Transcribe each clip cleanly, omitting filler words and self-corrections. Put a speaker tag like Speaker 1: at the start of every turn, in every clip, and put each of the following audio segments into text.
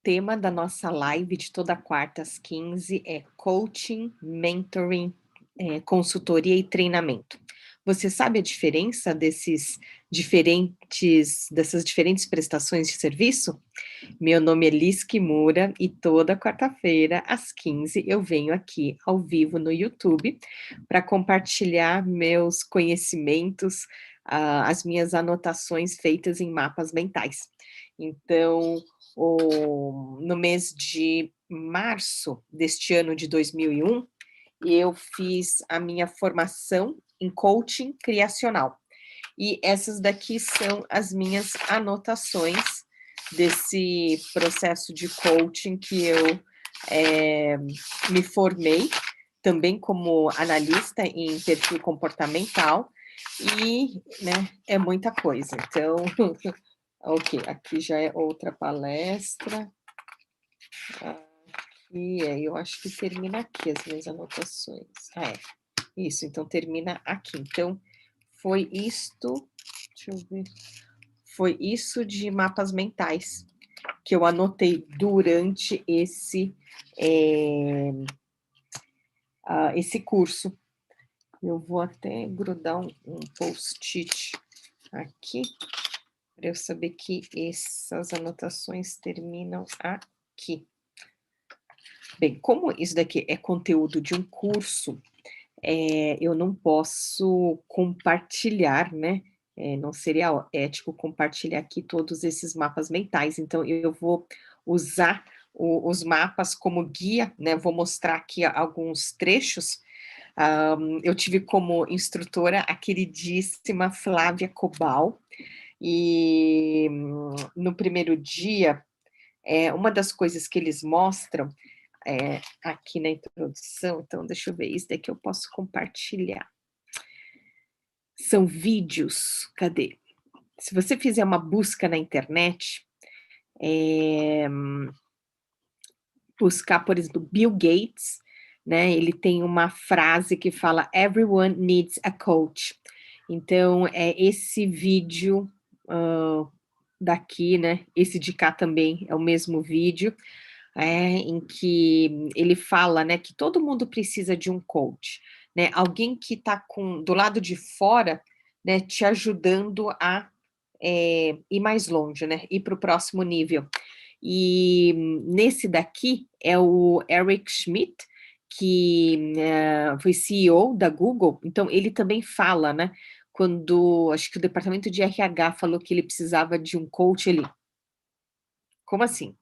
Speaker 1: tema da nossa live de toda quarta às 15 é coaching, mentoring, consultoria e treinamento. Você sabe a diferença dessas diferentes prestações de serviço? Meu nome é Liz Kimura e toda quarta-feira, às 15, eu venho aqui ao vivo no YouTube para compartilhar meus conhecimentos, as minhas anotações feitas em mapas mentais. Então, no mês de março deste ano de 2001, eu fiz a minha formação em coaching criacional. E essas daqui são as minhas anotações desse processo de coaching que eu me formei, também como analista em perfil comportamental, e, né, é muita coisa. Então, ok, aqui já é outra palestra. E eu acho que termina aqui as minhas anotações. Isso, então termina aqui. Então, foi isto, deixa eu ver, foi isso de mapas mentais que eu anotei durante esse curso. Eu vou até grudar um post-it aqui, para eu saber que essas anotações terminam aqui. Bem, como isso daqui é conteúdo de um curso, eu não posso compartilhar, né, não seria ético compartilhar aqui todos esses mapas mentais, então eu vou usar os mapas como guia, né, vou mostrar aqui alguns trechos. Eu tive como instrutora a queridíssima Flávia Cobal, e no primeiro dia, uma das coisas que eles mostram aqui na introdução, então deixa eu ver, isso daqui eu posso compartilhar. São vídeos, cadê? Se você fizer uma busca na internet, buscar, por exemplo, Bill Gates, né, ele tem uma frase que fala "Everyone needs a coach". Então, esse vídeo, daqui, né, esse de cá também é o mesmo vídeo, em que ele fala, né, que todo mundo precisa de um coach, né, alguém que está do lado de fora, né, te ajudando a ir mais longe, né, ir para o próximo nível. E nesse daqui é o Eric Schmidt, que foi CEO da Google, então ele também fala, né, quando acho que o departamento de RH falou que ele precisava de um coach, ele: "Como assim?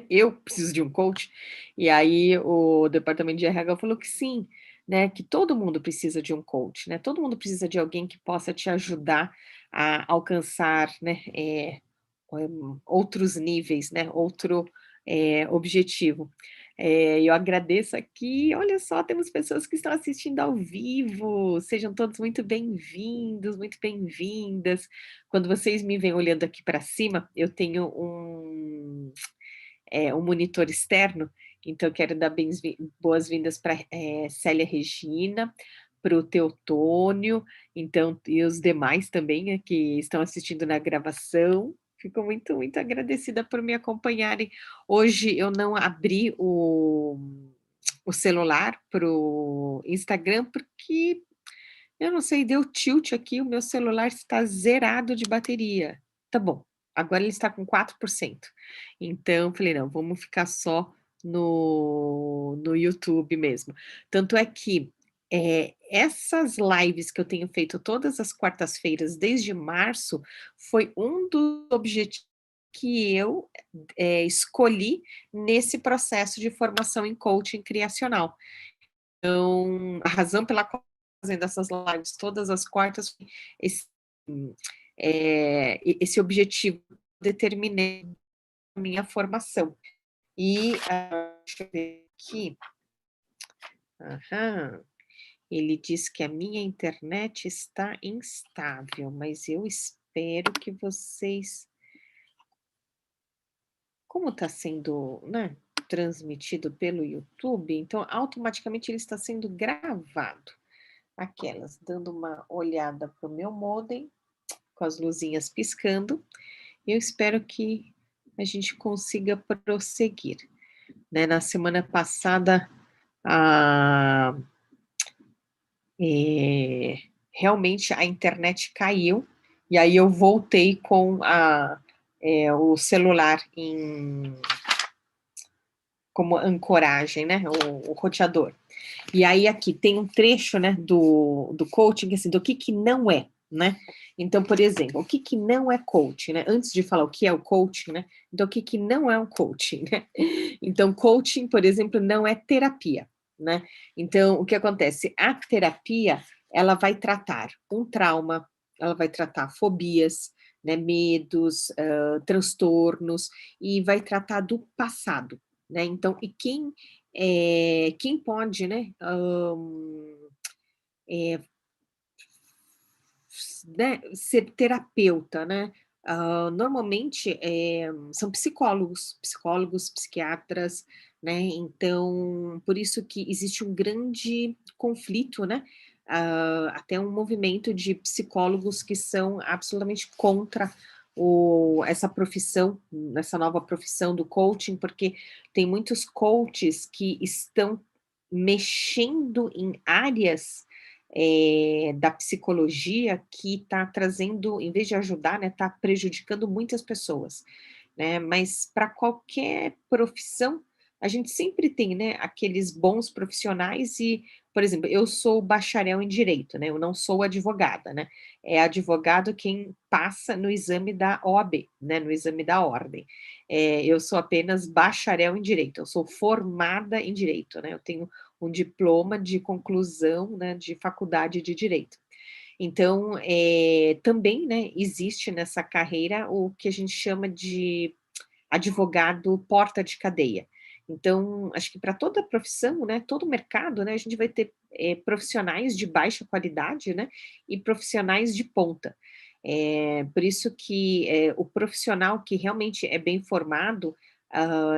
Speaker 1: Eu preciso de um coach?" E aí o departamento de RH falou que sim, né, que todo mundo precisa de um coach, né, todo mundo precisa de alguém que possa te ajudar a alcançar, né, outros níveis, né, outro, objetivo. Eu agradeço aqui, olha só, temos pessoas que estão assistindo ao vivo, sejam todos muito bem-vindos, muito bem-vindas. Quando vocês me veem olhando aqui para cima, eu tenho um monitor externo, então eu quero dar boas-vindas para Célia Regina, para o Teotônio, então, e os demais também, que estão assistindo na gravação. Fico muito, muito agradecida por me acompanharem. Hoje eu não abri o celular para o Instagram, porque eu não sei, deu tilt aqui, o meu celular está zerado de bateria. Tá bom, agora ele está com 4%. Então, falei: "Não, vamos ficar só no YouTube mesmo". Tanto é que, essas lives que eu tenho feito todas as quartas-feiras desde março, foi um dos objetivos que eu, escolhi nesse processo de formação em coaching criacional. Então, a razão pela qual eu tô fazendo essas lives todas as quartas, esse, esse objetivo determinei a minha formação. E, deixa eu ver aqui. Aham. Ele diz que a minha internet está instável, mas eu espero que vocês, como está sendo, né, transmitido pelo YouTube, então automaticamente ele está sendo gravado. Aquelas, dando uma olhada para o meu modem, com as luzinhas piscando. Eu espero que a gente consiga prosseguir, né? Na semana passada, a, realmente a internet caiu, e aí eu voltei com o celular como ancoragem, né? O roteador. E aí aqui tem um trecho, né, do coaching, assim, do que não é, né? Então, por exemplo, o que não é coaching, né? Antes de falar o que é o coaching, né? Então, o que não é um coaching, né? Então, coaching, por exemplo, não é terapia, né? Então, o que acontece? A terapia, ela vai tratar um trauma, ela vai tratar fobias, né, medos, transtornos, e vai tratar do passado, né? Então, e quem pode, né, eh, né, ser terapeuta, né? Normalmente são psicólogos, psiquiatras, né? Então, por isso que existe um grande conflito, né? Até um movimento de psicólogos que são absolutamente contra essa profissão, essa nova profissão do coaching, porque tem muitos coaches que estão mexendo em áreas da psicologia que está trazendo, em vez de ajudar, né, está prejudicando muitas pessoas, né? Mas para qualquer profissão, a gente sempre tem, né, aqueles bons profissionais e, por exemplo, eu sou bacharel em direito, né? Eu não sou advogada, né? É advogado quem passa no exame da OAB, né? No exame da ordem. Eu sou apenas bacharel em direito, eu sou formada em direito, né? Eu tenho um diploma de conclusão, né, de faculdade de direito. Então, também, né, existe nessa carreira o que a gente chama de advogado porta de cadeia. Então, acho que para toda profissão, né, todo mercado, né, a gente vai ter profissionais de baixa qualidade, né, e profissionais de ponta. Por isso que o profissional que realmente é bem formado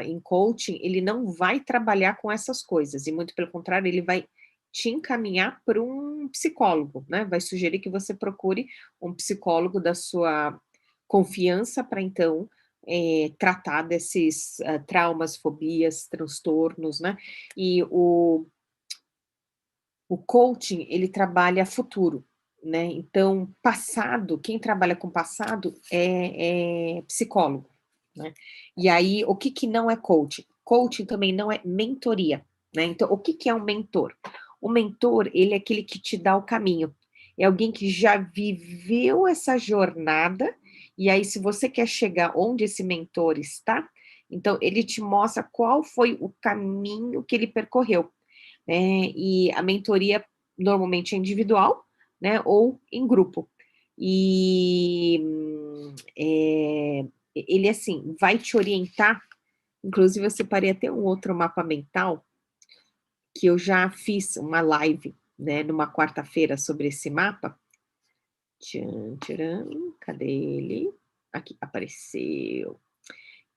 Speaker 1: em coaching, ele não vai trabalhar com essas coisas, e muito pelo contrário, ele vai te encaminhar para um psicólogo, né? Vai sugerir que você procure um psicólogo da sua confiança para então tratar desses traumas, fobias, transtornos, né? E o coaching, ele trabalha futuro, né? Então, passado, quem trabalha com passado é psicólogo, né? E aí, o que não é coaching? Coaching também não é mentoria, né? Então, o que é um mentor? O mentor, ele é aquele que te dá o caminho. É alguém que já viveu essa jornada, e aí, se você quer chegar onde esse mentor está, então ele te mostra qual foi o caminho que ele percorreu, né? E a mentoria normalmente é individual, né? Ou em grupo. E ele assim vai te orientar. Inclusive, eu separei até um outro mapa mental que eu já fiz uma live, né? Numa quarta-feira sobre esse mapa. Tchan, tcharam, cadê ele? Aqui, apareceu.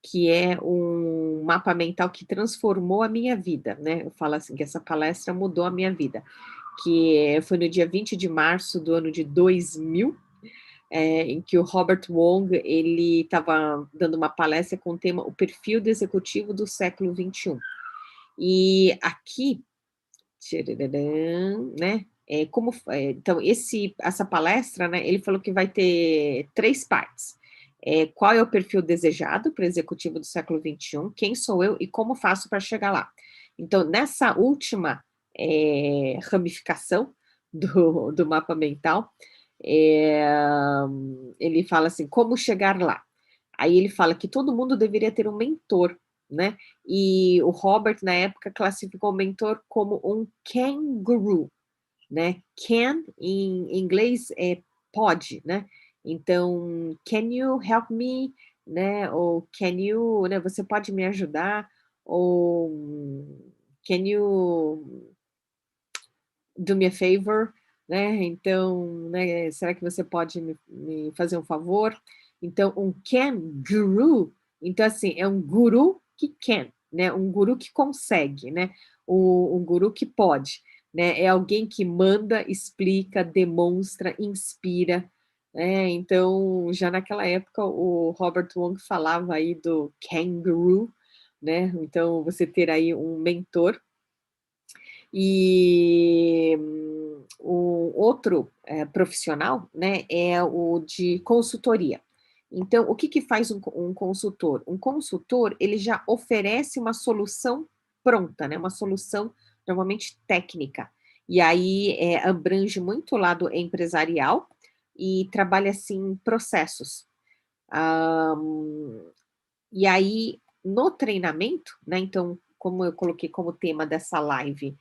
Speaker 1: Que é um mapa mental que transformou a minha vida, né? Eu falo assim, que essa palestra mudou a minha vida, que foi no dia 20 de março do ano de 2000, em que o Robert Wong, ele estava dando uma palestra com o tema O Perfil do Executivo do Século XXI. E aqui, tchararam, né? Então, essa palestra, né, ele falou que vai ter 3 partes. Qual é o perfil desejado para o executivo do século XXI? Quem sou eu e como faço para chegar lá? Então, nessa última ramificação do mapa mental, é, ele fala assim, como chegar lá? Aí ele fala que todo mundo deveria ter um mentor, né? E o Robert, na época, classificou o mentor como um kangaroo, né? Can, em inglês, é pode, né? Então, can you help me, né? Ou can you, né? Você pode me ajudar? Ou can you do me a favor, né? Então, né, será que você pode me fazer um favor? Então, um can guru, então assim, é um guru que can, né? Um guru que consegue, né? Um guru que pode, né? É alguém que manda, explica, demonstra, inspira, Então, já naquela época, o Robert Wong falava aí do kangaroo, né, então você ter aí um mentor. E o outro profissional, né, é o de consultoria. Então, o que que faz um consultor? Um consultor, ele já oferece uma solução pronta, né, uma solução normalmente técnica. E aí, abrange muito o lado empresarial e trabalha, assim, processos. Hã, e aí, no treinamento, né, então, como eu coloquei como tema dessa live,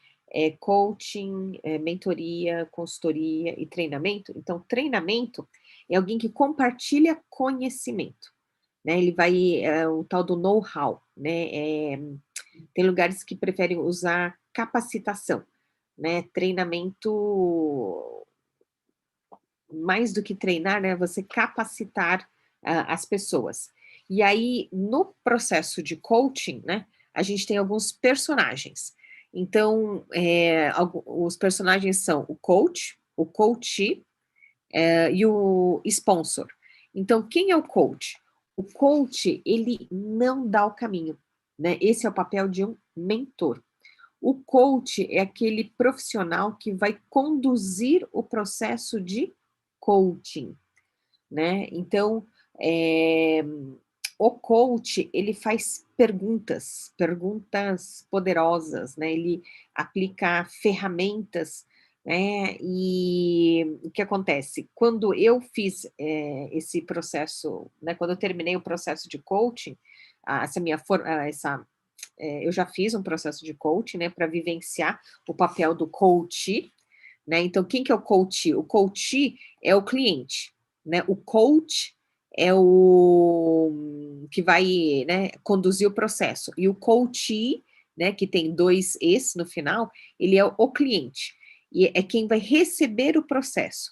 Speaker 1: coaching, mentoria, consultoria e treinamento, então treinamento é alguém que compartilha conhecimento, né, ele vai o tal do know-how, né, tem lugares que preferem usar capacitação, né, treinamento mais do que treinar, né, você capacitar as pessoas. E aí, no processo de coaching, né, a gente tem alguns personagens. Então, os personagens são o coach, o coachee, e o sponsor. Então, quem é o coach? O coach, ele não dá o caminho, né? Esse é o papel de um mentor. O coach é aquele profissional que vai conduzir o processo de coaching, né? Então, eh, o coach, ele faz perguntas poderosas, né? Ele aplica ferramentas, né? E o que acontece? Quando eu fiz esse processo, né? Quando eu terminei o processo de coaching, essa minha essa eu já fiz um processo de coaching, né, para vivenciar o papel do coach, né? Então, quem que é o coach? O coach é o cliente, né? O coach é o que vai, né, conduzir o processo. E o coachee, né, que tem 2 es no final, ele é o cliente. E é quem vai receber o processo.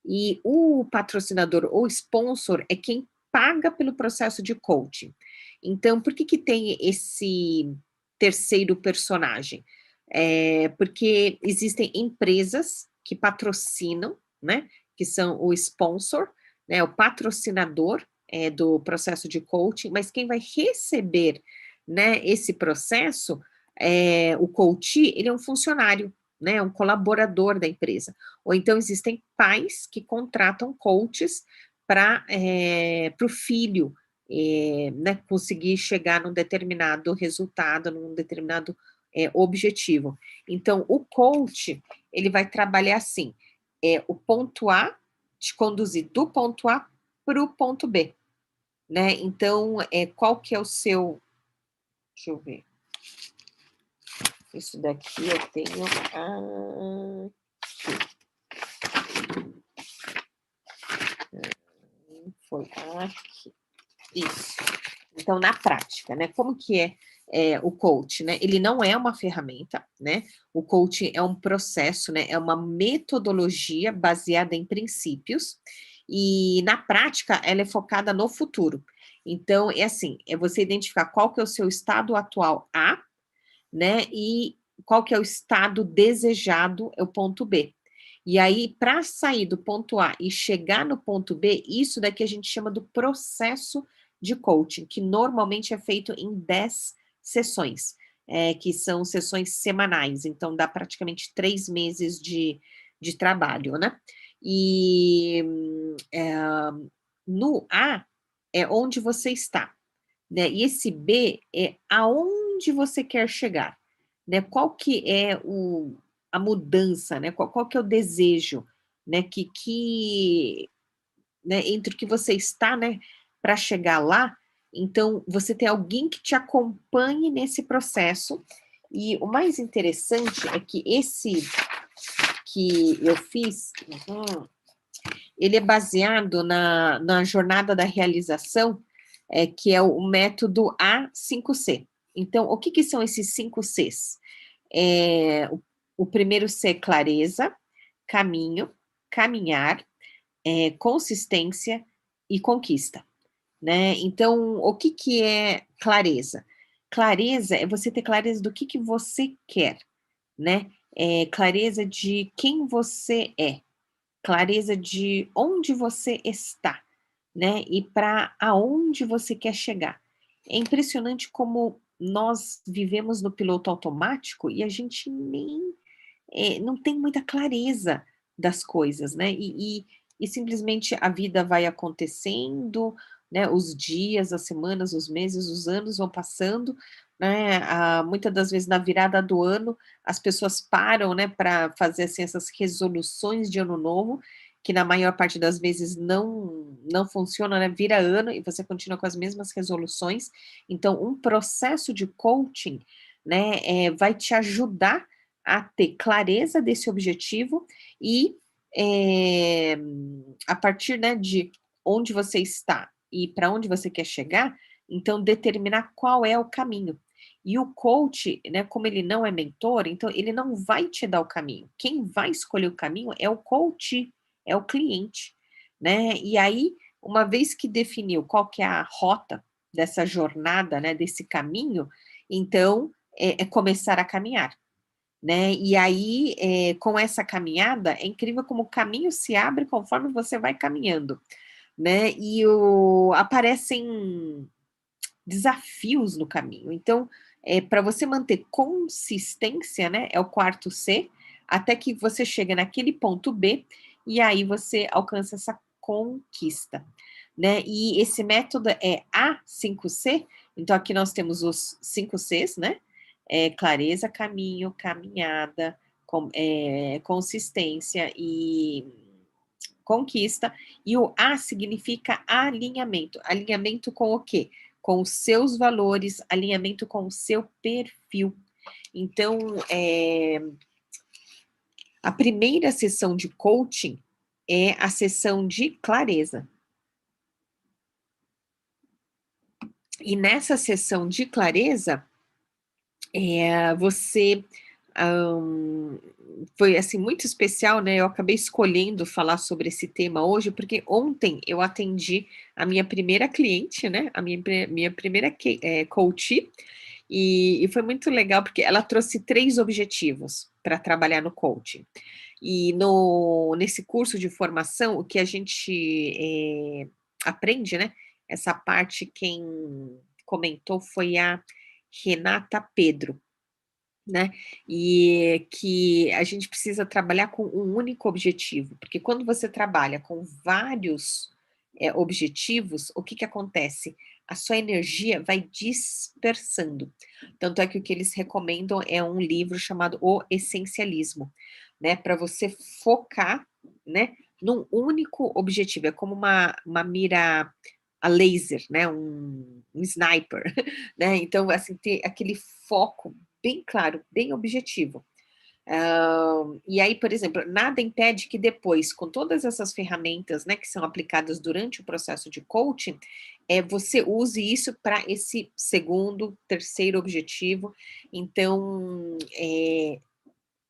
Speaker 1: E o patrocinador ou sponsor é quem paga pelo processo de coaching. Então, por que que tem esse terceiro personagem? Porque existem empresas que patrocinam, né, que são o sponsor, né, o patrocinador do processo de coaching, mas quem vai receber, né, esse processo, o coach, ele é um funcionário, né, um colaborador da empresa. Ou então existem pais que contratam coaches para o filho, né, conseguir chegar num determinado resultado, num determinado objetivo. Então, o coach, ele vai trabalhar assim, o ponto A, te conduzir do ponto A para o ponto B, né? Então, qual que é o seu, deixa eu ver, isso daqui eu tenho, foi aqui, isso. Então, na prática, né, como que o coach, né? Ele não é uma ferramenta, né? O coaching é um processo, né? É uma metodologia baseada em princípios e na prática ela é focada no futuro. Então, é assim, é você identificar qual que é o seu estado atual A, né? E qual que é o estado desejado, é o ponto B. E aí, para sair do ponto A e chegar no ponto B, isso daqui a gente chama do processo de coaching, que normalmente é feito em 10 sessões, que são sessões semanais, então dá praticamente 3 meses de trabalho, né? E no A é onde você está, né? E esse B é aonde você quer chegar, né? Qual que é a mudança, né? Qual que é o desejo, né? Né, entre o que você está, né, para chegar lá. Então, você tem alguém que te acompanhe nesse processo. E o mais interessante é que esse que eu fiz, ele é baseado na jornada da realização, que é o método A5C. Então, o que são esses 5 Cs? O primeiro C é clareza, caminho, caminhar, consistência e conquista, né? Então, o que é clareza? Clareza é você ter clareza do que você quer, né? Clareza de quem você é, clareza de onde você está, né, e para aonde você quer chegar. É impressionante como nós vivemos no piloto automático e a gente nem não tem muita clareza das coisas, né, e simplesmente a vida vai acontecendo, né, os dias, as semanas, os meses, os anos vão passando, né, muitas das vezes na virada do ano, as pessoas param, né, para fazer, assim, essas resoluções de ano novo, que na maior parte das vezes não funciona, né, vira ano e você continua com as mesmas resoluções. Então um processo de coaching, né, vai te ajudar a ter clareza desse objetivo e, eh, a partir, né, de onde você está e para onde você quer chegar, então determinar qual é o caminho. E o coach, né, como ele não é mentor, então ele não vai te dar o caminho. Quem vai escolher o caminho é o coach, é o cliente, né. E aí, uma vez que definiu qual que é a rota dessa jornada, né, desse caminho, então é começar a caminhar. Né, e aí, com essa caminhada, é incrível como o caminho se abre conforme você vai caminhando, né, e aparecem desafios no caminho. Então, para você manter consistência, né, é o quarto C, até que você chega naquele ponto B, e aí você alcança essa conquista, né. E esse método é A5C, então aqui nós temos os 5 Cs, né, clareza, caminho, caminhada, consistência e conquista, e o A significa alinhamento. Alinhamento com o quê? Com os seus valores, alinhamento com o seu perfil. Então, a primeira sessão de coaching é a sessão de clareza. E nessa sessão de clareza, você, hã, foi, assim, muito especial, né, eu acabei escolhendo falar sobre esse tema hoje, porque ontem eu atendi a minha primeira cliente, né, a minha primeira coachee, e foi muito legal, porque ela trouxe 3 objetivos para trabalhar no coaching. E nesse curso de formação, o que a gente, aprende, né, essa parte quem comentou foi a Renata Pedro, né, e que a gente precisa trabalhar com um único objetivo, porque quando você trabalha com vários, objetivos, o que que acontece? A sua energia vai dispersando. Tanto é que o que eles recomendam é um livro chamado O Essencialismo, né, para você focar, né, num único objetivo, é como uma mira a laser, né, um sniper, né, então, assim, ter aquele foco bem claro, bem objetivo. E aí, por exemplo, nada impede que depois, com todas essas ferramentas, né, que são aplicadas durante o processo de coaching, você use isso para esse segundo, terceiro objetivo. Então,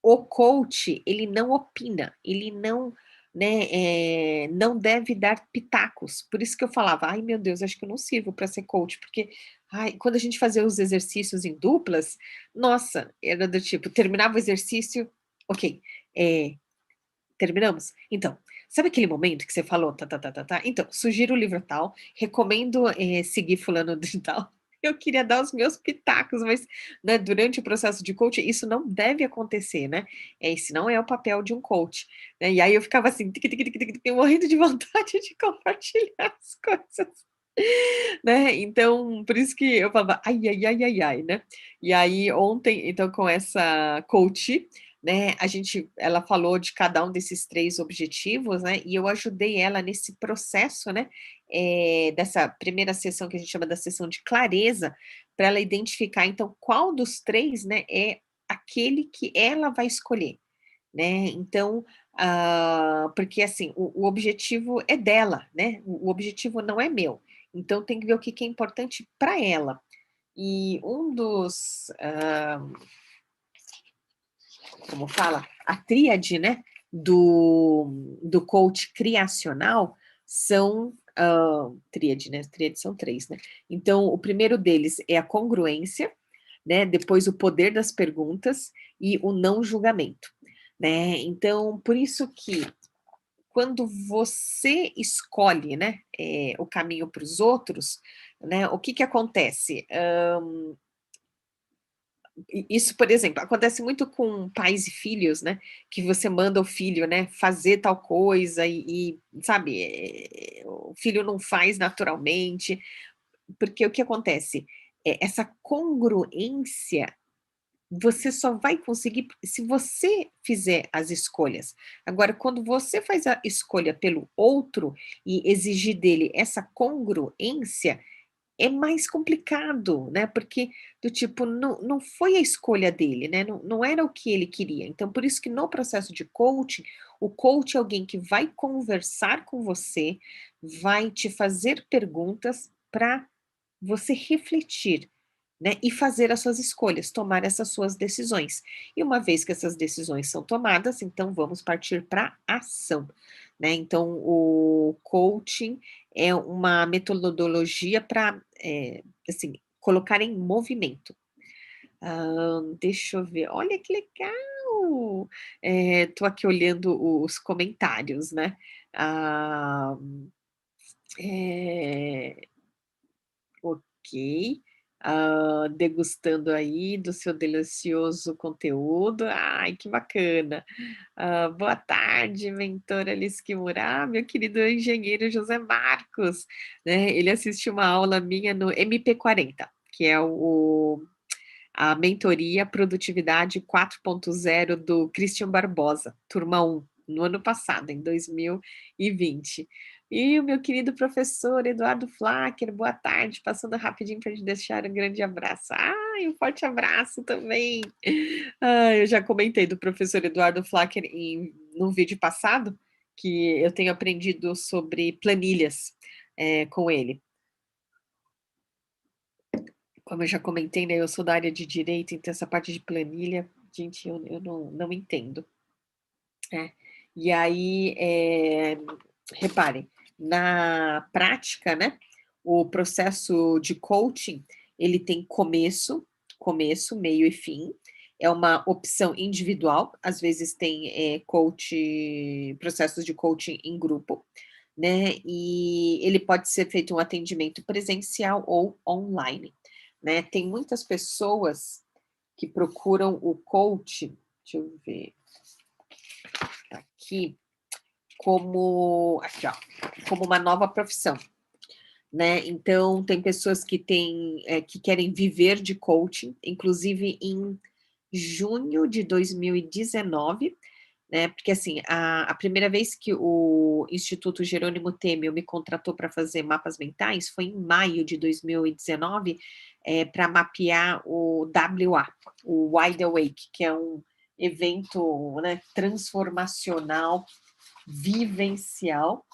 Speaker 1: o coach, ele não opina, ele não, né, não deve dar pitacos. Por isso que eu falava: "Ai, meu Deus, acho que eu não sirvo para ser coach", porque, ai, quando a gente fazia os exercícios em duplas, nossa, era do tipo, terminava o exercício: "Ok, eh, terminamos? Então, sabe aquele momento que você falou tá, tá, tá, tá, tá? Então, sugiro o livro tal, recomendo, seguir fulano de tal". Eu queria dar os meus pitacos, mas, né, durante o processo de coaching isso não deve acontecer, né, esse não é o papel de um coach, né, e aí eu ficava assim, tiqui, tiqui, tiqui, tiqui, tiqui, morrendo de vontade de compartilhar as coisas, né, então por isso que eu falava: "Ai, ai, ai, ai, ai", né. E aí ontem, então com essa coach, né, ela falou de cada um desses 3 objetivos, né, e eu ajudei ela nesse processo, né, dessa primeira sessão que a gente chama da sessão de clareza, para ela identificar então qual dos 3, né, é aquele que ela vai escolher, né. Então, porque assim, o objetivo é dela, né, o objetivo não é meu, então tem que ver o que que é importante para ela. E um dos, como fala? A tríade, né, do coach criacional são, tríade, né, tríade são 3, né. Então o primeiro deles é a congruência, né, depois o poder das perguntas e o não julgamento, né. Então por isso que quando você escolhe, né, o caminho para os outros, né, o que que acontece? Isso, por exemplo, acontece muito com pais e filhos, né, que você manda o filho, né, fazer tal coisa sabe, o filho não faz naturalmente, porque o que acontece? Essa congruência você só vai conseguir se você fizer as escolhas. Agora, quando você faz a escolha pelo outro e exigir dele essa congruência, é mais complicado, né, porque do tipo, não foi a escolha dele, né, não era o que ele queria. Então, por isso que no processo de coaching, o coach é alguém que vai conversar com você, vai te fazer perguntas para você refletir, né, e fazer as suas escolhas, tomar essas suas decisões. E uma vez que essas decisões são tomadas, então vamos partir pra ação, né. Então o coaching é uma metodologia para, assim, colocar em movimento. Deixa eu ver, olha que legal! Tô aqui olhando os comentários, né. Ah, eh Ok. Degustando aí do seu delicioso conteúdo. Ai, que bacana. Boa tarde, mentora Alice Kimura, meu querido engenheiro José Marcos, né, ele assistiu uma aula minha no MP40, que é a mentoria Produtividade 4.0 do Christian Barbosa, turma 1, no ano passado, em 2020. E o meu querido professor Eduardo Flacker, boa tarde, passando rapidinho para te deixar um grande abraço. Ai, um forte abraço também. Eu já comentei do professor Eduardo Flacker num vídeo passado, que eu tenho aprendido sobre planilhas, com ele. Como eu já comentei, né, eu sou da área de direito, então essa parte de planilha, gente, eu não entendo, né. E aí, reparem, na prática, né, o processo de coaching, ele tem começo, meio e fim, é uma opção individual, às vezes tem, processos de coaching em grupo, né, e ele pode ser feito um atendimento presencial ou online, né. Tem muitas pessoas que procuram o coach, deixa eu ver aqui, aqui ó, como uma nova profissão, né. Então tem pessoas que que querem viver de coaching, inclusive em junho de 2019, né, porque assim, a primeira vez que o Instituto Jerônimo Temel me contratou para fazer mapas mentais foi em maio de 2019, pra mapear o WA, o Wide Awake, que é um evento, né, transformacional, vivencial,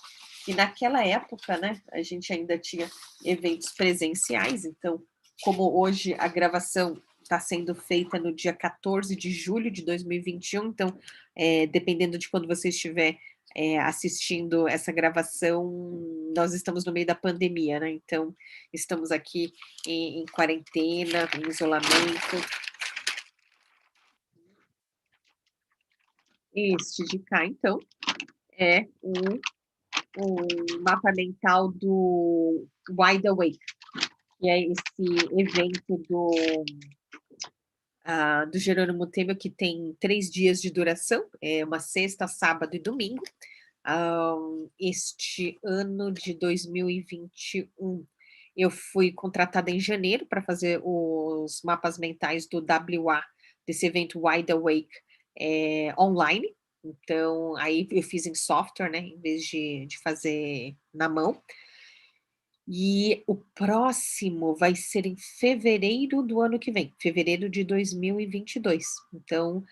Speaker 1: e naquela época, né, a gente ainda tinha eventos presenciais, então, como hoje a gravação está sendo feita no dia 14 de julho de 2021, então, dependendo de quando você estiver, assistindo essa gravação, nós estamos no meio da pandemia, né, então estamos aqui em quarentena, em isolamento. Este de cá, então, é o mapa mental do Wide Awake, que é esse evento do Jerônimo Temel, que tem 3 dias de duração, é uma sexta, sábado e domingo. Este ano de 2021, eu fui contratada em janeiro para fazer os mapas mentais do WA, desse evento Wide Awake, online. Então, aí eu fiz em software, né, em vez de fazer na mão. E o próximo vai ser em fevereiro do ano que vem, fevereiro de 2022. Então,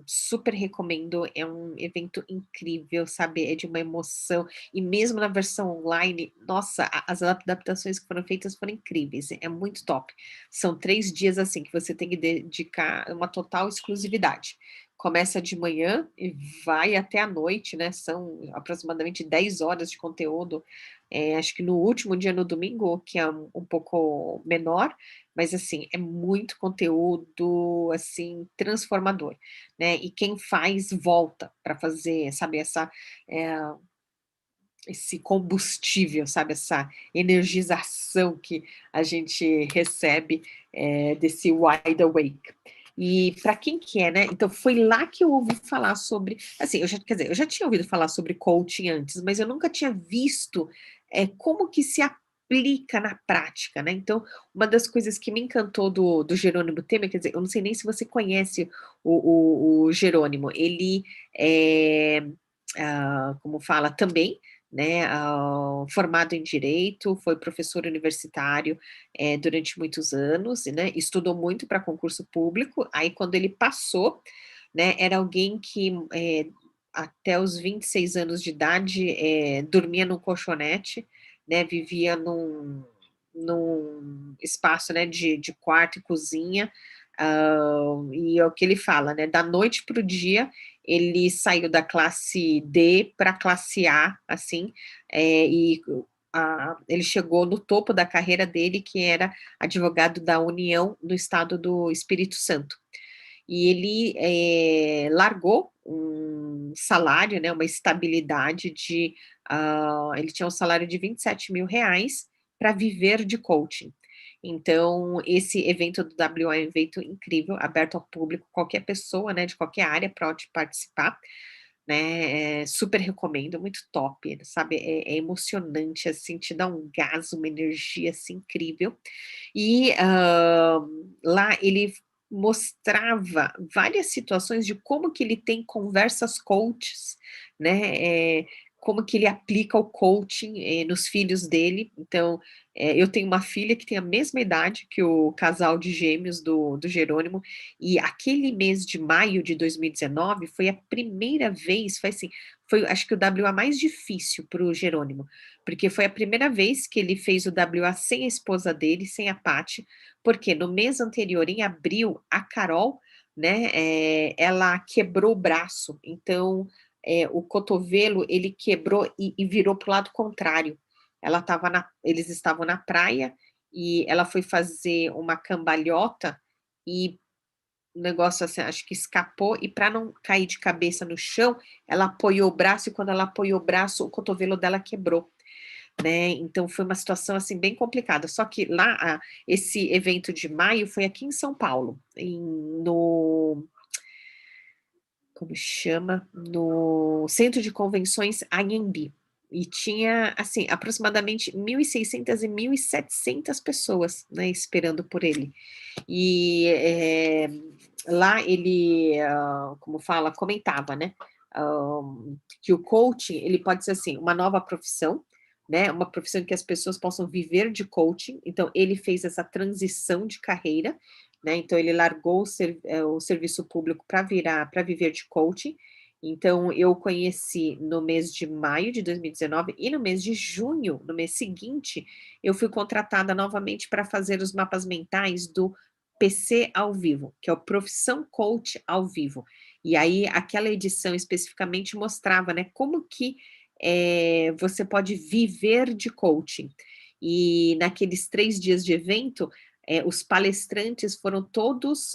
Speaker 1: super recomendo, é um evento incrível, sabe, é de uma emoção, e mesmo na versão online, nossa, a as adaptações que foram feitas foram incríveis, é muito top. São 3 dias, assim, que você tem que dedicar uma total exclusividade. começa de manhã e vai até à noite, né, são aproximadamente 10 horas de conteúdo, acho que no último dia, no domingo, que é um pouco menor, mas assim, é muito conteúdo, assim, transformador, né, e quem faz volta para fazer, sabe, eh, esse combustível, sabe, essa energização que a gente recebe, desse Wide Awake. E para quem que é, né, então foi lá que eu ouvi falar sobre assim, eu já tinha ouvido falar sobre coaching antes, mas eu nunca tinha visto, como que se aplica na prática, né, então, uma das coisas que me encantou do Jerônimo Temer, quer dizer, eu não sei nem se você conhece o Jerônimo, ele é, como fala, também, né, formado em direito, foi professor universitário, durante muitos anos, né, estudou muito para concurso público, aí quando ele passou, né, era alguém que, até os 26 anos de idade, dormia num colchonete, né, vivia num espaço, né, de quarto e cozinha, e é o que ele fala, né, da noite para o dia, ele saiu da classe D para a classe A, assim, e ele chegou no topo da carreira dele, que era advogado da União no estado do Espírito Santo. E ele largou um salário, né, uma estabilidade de, ele tinha um salário de R$ 27.000 para viver de coaching. Então, esse evento do WA é um evento incrível, aberto ao público, qualquer pessoa, né, de qualquer área pode participar, né, super recomendo, muito top, sabe, é emocionante, assim, te dá um gás, uma energia, assim, incrível. E, lá ele mostrava várias situações de como que ele tem conversas coaches, né, como que ele aplica o coaching, nos filhos dele. Então, eu tenho uma filha que tem a mesma idade que o casal de gêmeos do Jerônimo, e aquele mês de maio de 2019 foi a primeira vez, foi assim, foi acho que o WA mais difícil para o Jerônimo, porque foi a primeira vez que ele fez o WA sem a esposa dele, sem a Paty, porque no mês anterior, em abril, a Carol, né, ela quebrou o braço, então, o cotovelo, ele quebrou e virou para o lado contrário. Eles estavam na praia, e ela foi fazer uma cambalhota, e o negócio, assim, acho que escapou, e para não cair de cabeça no chão, ela apoiou o braço, e quando ela apoiou o braço, o cotovelo dela quebrou, né, então foi uma situação, assim, bem complicada, só que lá, esse evento de maio foi aqui em São Paulo, no como chama? No Centro de Convenções Anhembi, e tinha, assim, aproximadamente 1.600 e 1.700 pessoas, né, esperando por ele. E, lá ele, como fala, comentava, né, hã, que o coaching, ele pode ser, assim, uma nova profissão, né, uma profissão que as pessoas possam viver de coaching, então ele fez essa transição de carreira, né, então ele largou o serviço público para viver de coaching. Então eu conheci no mês de maio de 2019 e no mês de junho, no mês seguinte, eu fui contratada novamente para fazer os mapas mentais do PC ao vivo, que é o Profissão Coach ao vivo. E aí aquela edição especificamente mostrava, né, como que, você pode viver de coaching. E naqueles 3 dias de evento, os palestrantes foram todos,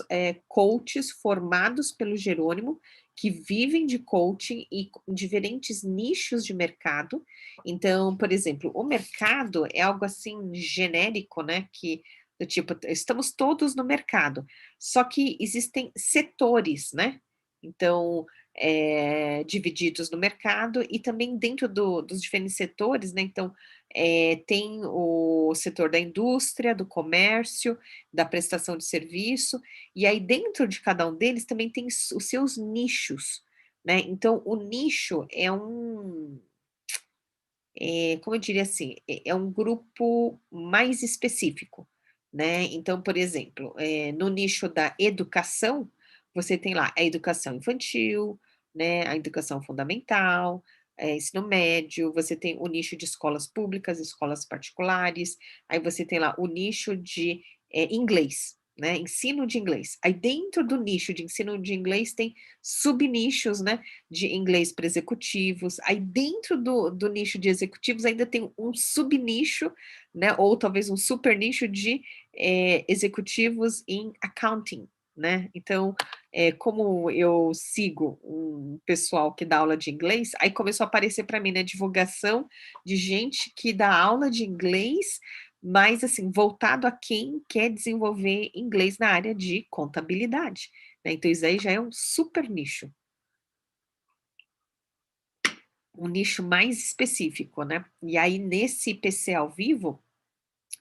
Speaker 1: coaches formados pelo Jerônimo, que vivem de coaching e com diferentes nichos de mercado. Então, por exemplo, o mercado é algo, assim, genérico, né, que do tipo, estamos todos no mercado, só que existem setores, né, então, divididos no mercado, e também dentro dos diferentes setores, né, então, tem o setor da indústria, do comércio, da prestação de serviço, e aí dentro de cada um deles também tem os seus nichos, né, então o nicho é como eu diria assim, é um grupo mais específico, né, então, por exemplo, no nicho da educação, você tem lá a educação infantil, né, a educação fundamental, ensino médio, você tem o nicho de escolas públicas, escolas particulares, aí você tem lá o nicho de, inglês, né, ensino de inglês. Aí dentro do nicho de ensino de inglês tem subnichos, né, de inglês para executivos. Aí dentro do nicho de executivos ainda tem um subnicho, né, ou talvez um super nicho de executivos em accounting, né. Então, como eu sigo um pessoal que dá aula de inglês, aí começou a aparecer para mim, né, divulgação de gente que dá aula de inglês, mas assim, voltado a quem quer desenvolver inglês na área de contabilidade, né, então isso aí já é um super nicho, um nicho mais específico, né. E aí nesse PC ao vivo,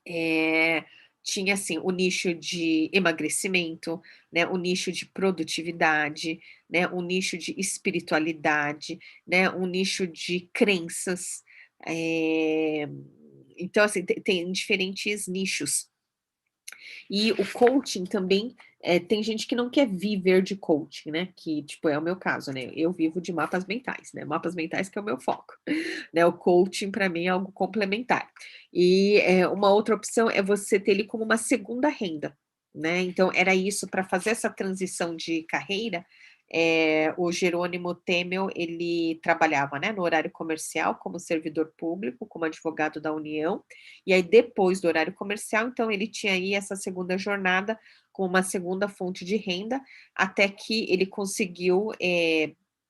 Speaker 1: eh, tinha assim, o nicho de emagrecimento, né, o nicho de produtividade, né, o nicho de espiritualidade, né, um nicho de crenças, eh, então assim, tem diferentes nichos. E o coaching também, tem gente que não quer viver de coaching, né, que tipo é o meu caso, né, eu vivo de mapas mentais, né, mapas mentais que é o meu foco, né, o coaching para mim é algo complementar. E, uma outra opção é você ter ele como uma segunda renda, né, então era isso para fazer essa transição de carreira, o Jerônimo Temel ele trabalhava, né, no horário comercial como servidor público, como advogado da União, e aí depois do horário comercial, então ele tinha aí essa segunda jornada com uma segunda fonte de renda, até que ele conseguiu,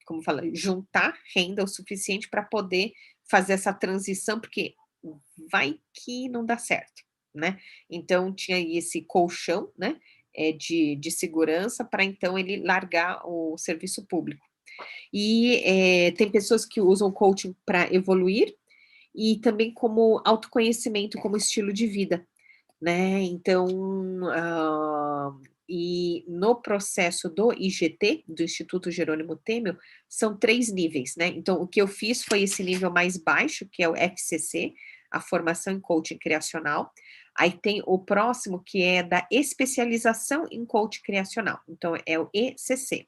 Speaker 1: como fala, juntar renda o suficiente para poder fazer essa transição, porque vai que não dá certo, né. Então tinha aí esse colchão, né, de segurança para então ele largar o serviço público. E, tem pessoas que usam o coaching para evoluir, e também como autoconhecimento, como estilo de vida, né. Então, e no processo do IGT, do Instituto Jerônimo Temel, são 3 níveis, né. Então o que eu fiz foi esse nível mais baixo, que é o FCC, a formação em coaching criacional. Aí tem o próximo que é da especialização em coaching criacional, então é o ECC.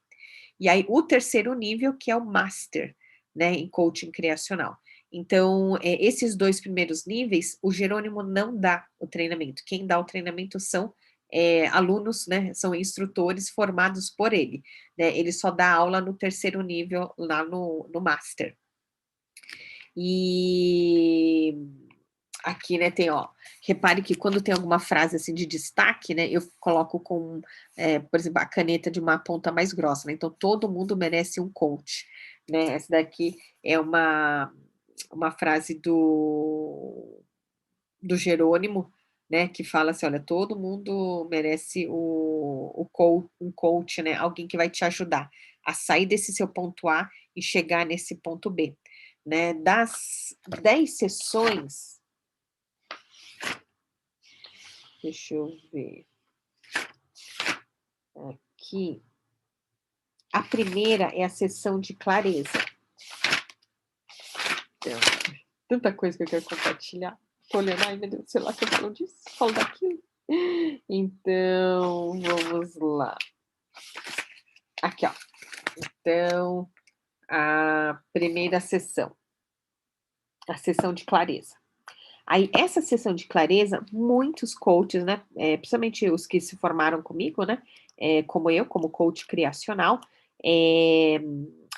Speaker 1: E aí o terceiro nível que é o master, né, em coaching criacional. Então, esses 2 primeiros níveis, o Jerônimo não dá o treinamento, quem dá o treinamento são, alunos, né, são instrutores formados por ele, né, ele só dá aula no terceiro nível lá no master. E aqui, né, tem ó, repare que quando tem alguma frase, assim, de destaque, né, eu coloco com, por exemplo, a caneta de uma ponta mais grossa, né, então todo mundo merece um coach, né, essa daqui é uma frase do Jerônimo, né, que fala assim: "Olha, todo mundo merece um coach, né, alguém que vai te ajudar a sair desse seu ponto A e chegar nesse ponto B", né. Das 10 sessões, deixa eu ver aqui, a primeira é a sessão de clareza. Então, tanta coisa que eu quero compartilhar. Tô olhando, ai meu Deus, sei lá se eu falo disso, falo daquilo. Então, vamos lá. Aqui, ó. Então, a primeira sessão, a sessão de clareza. Aí, essa sessão de clareza, muitos coaches, né, principalmente os que se formaram comigo, né, como eu, como coach criacional, eh,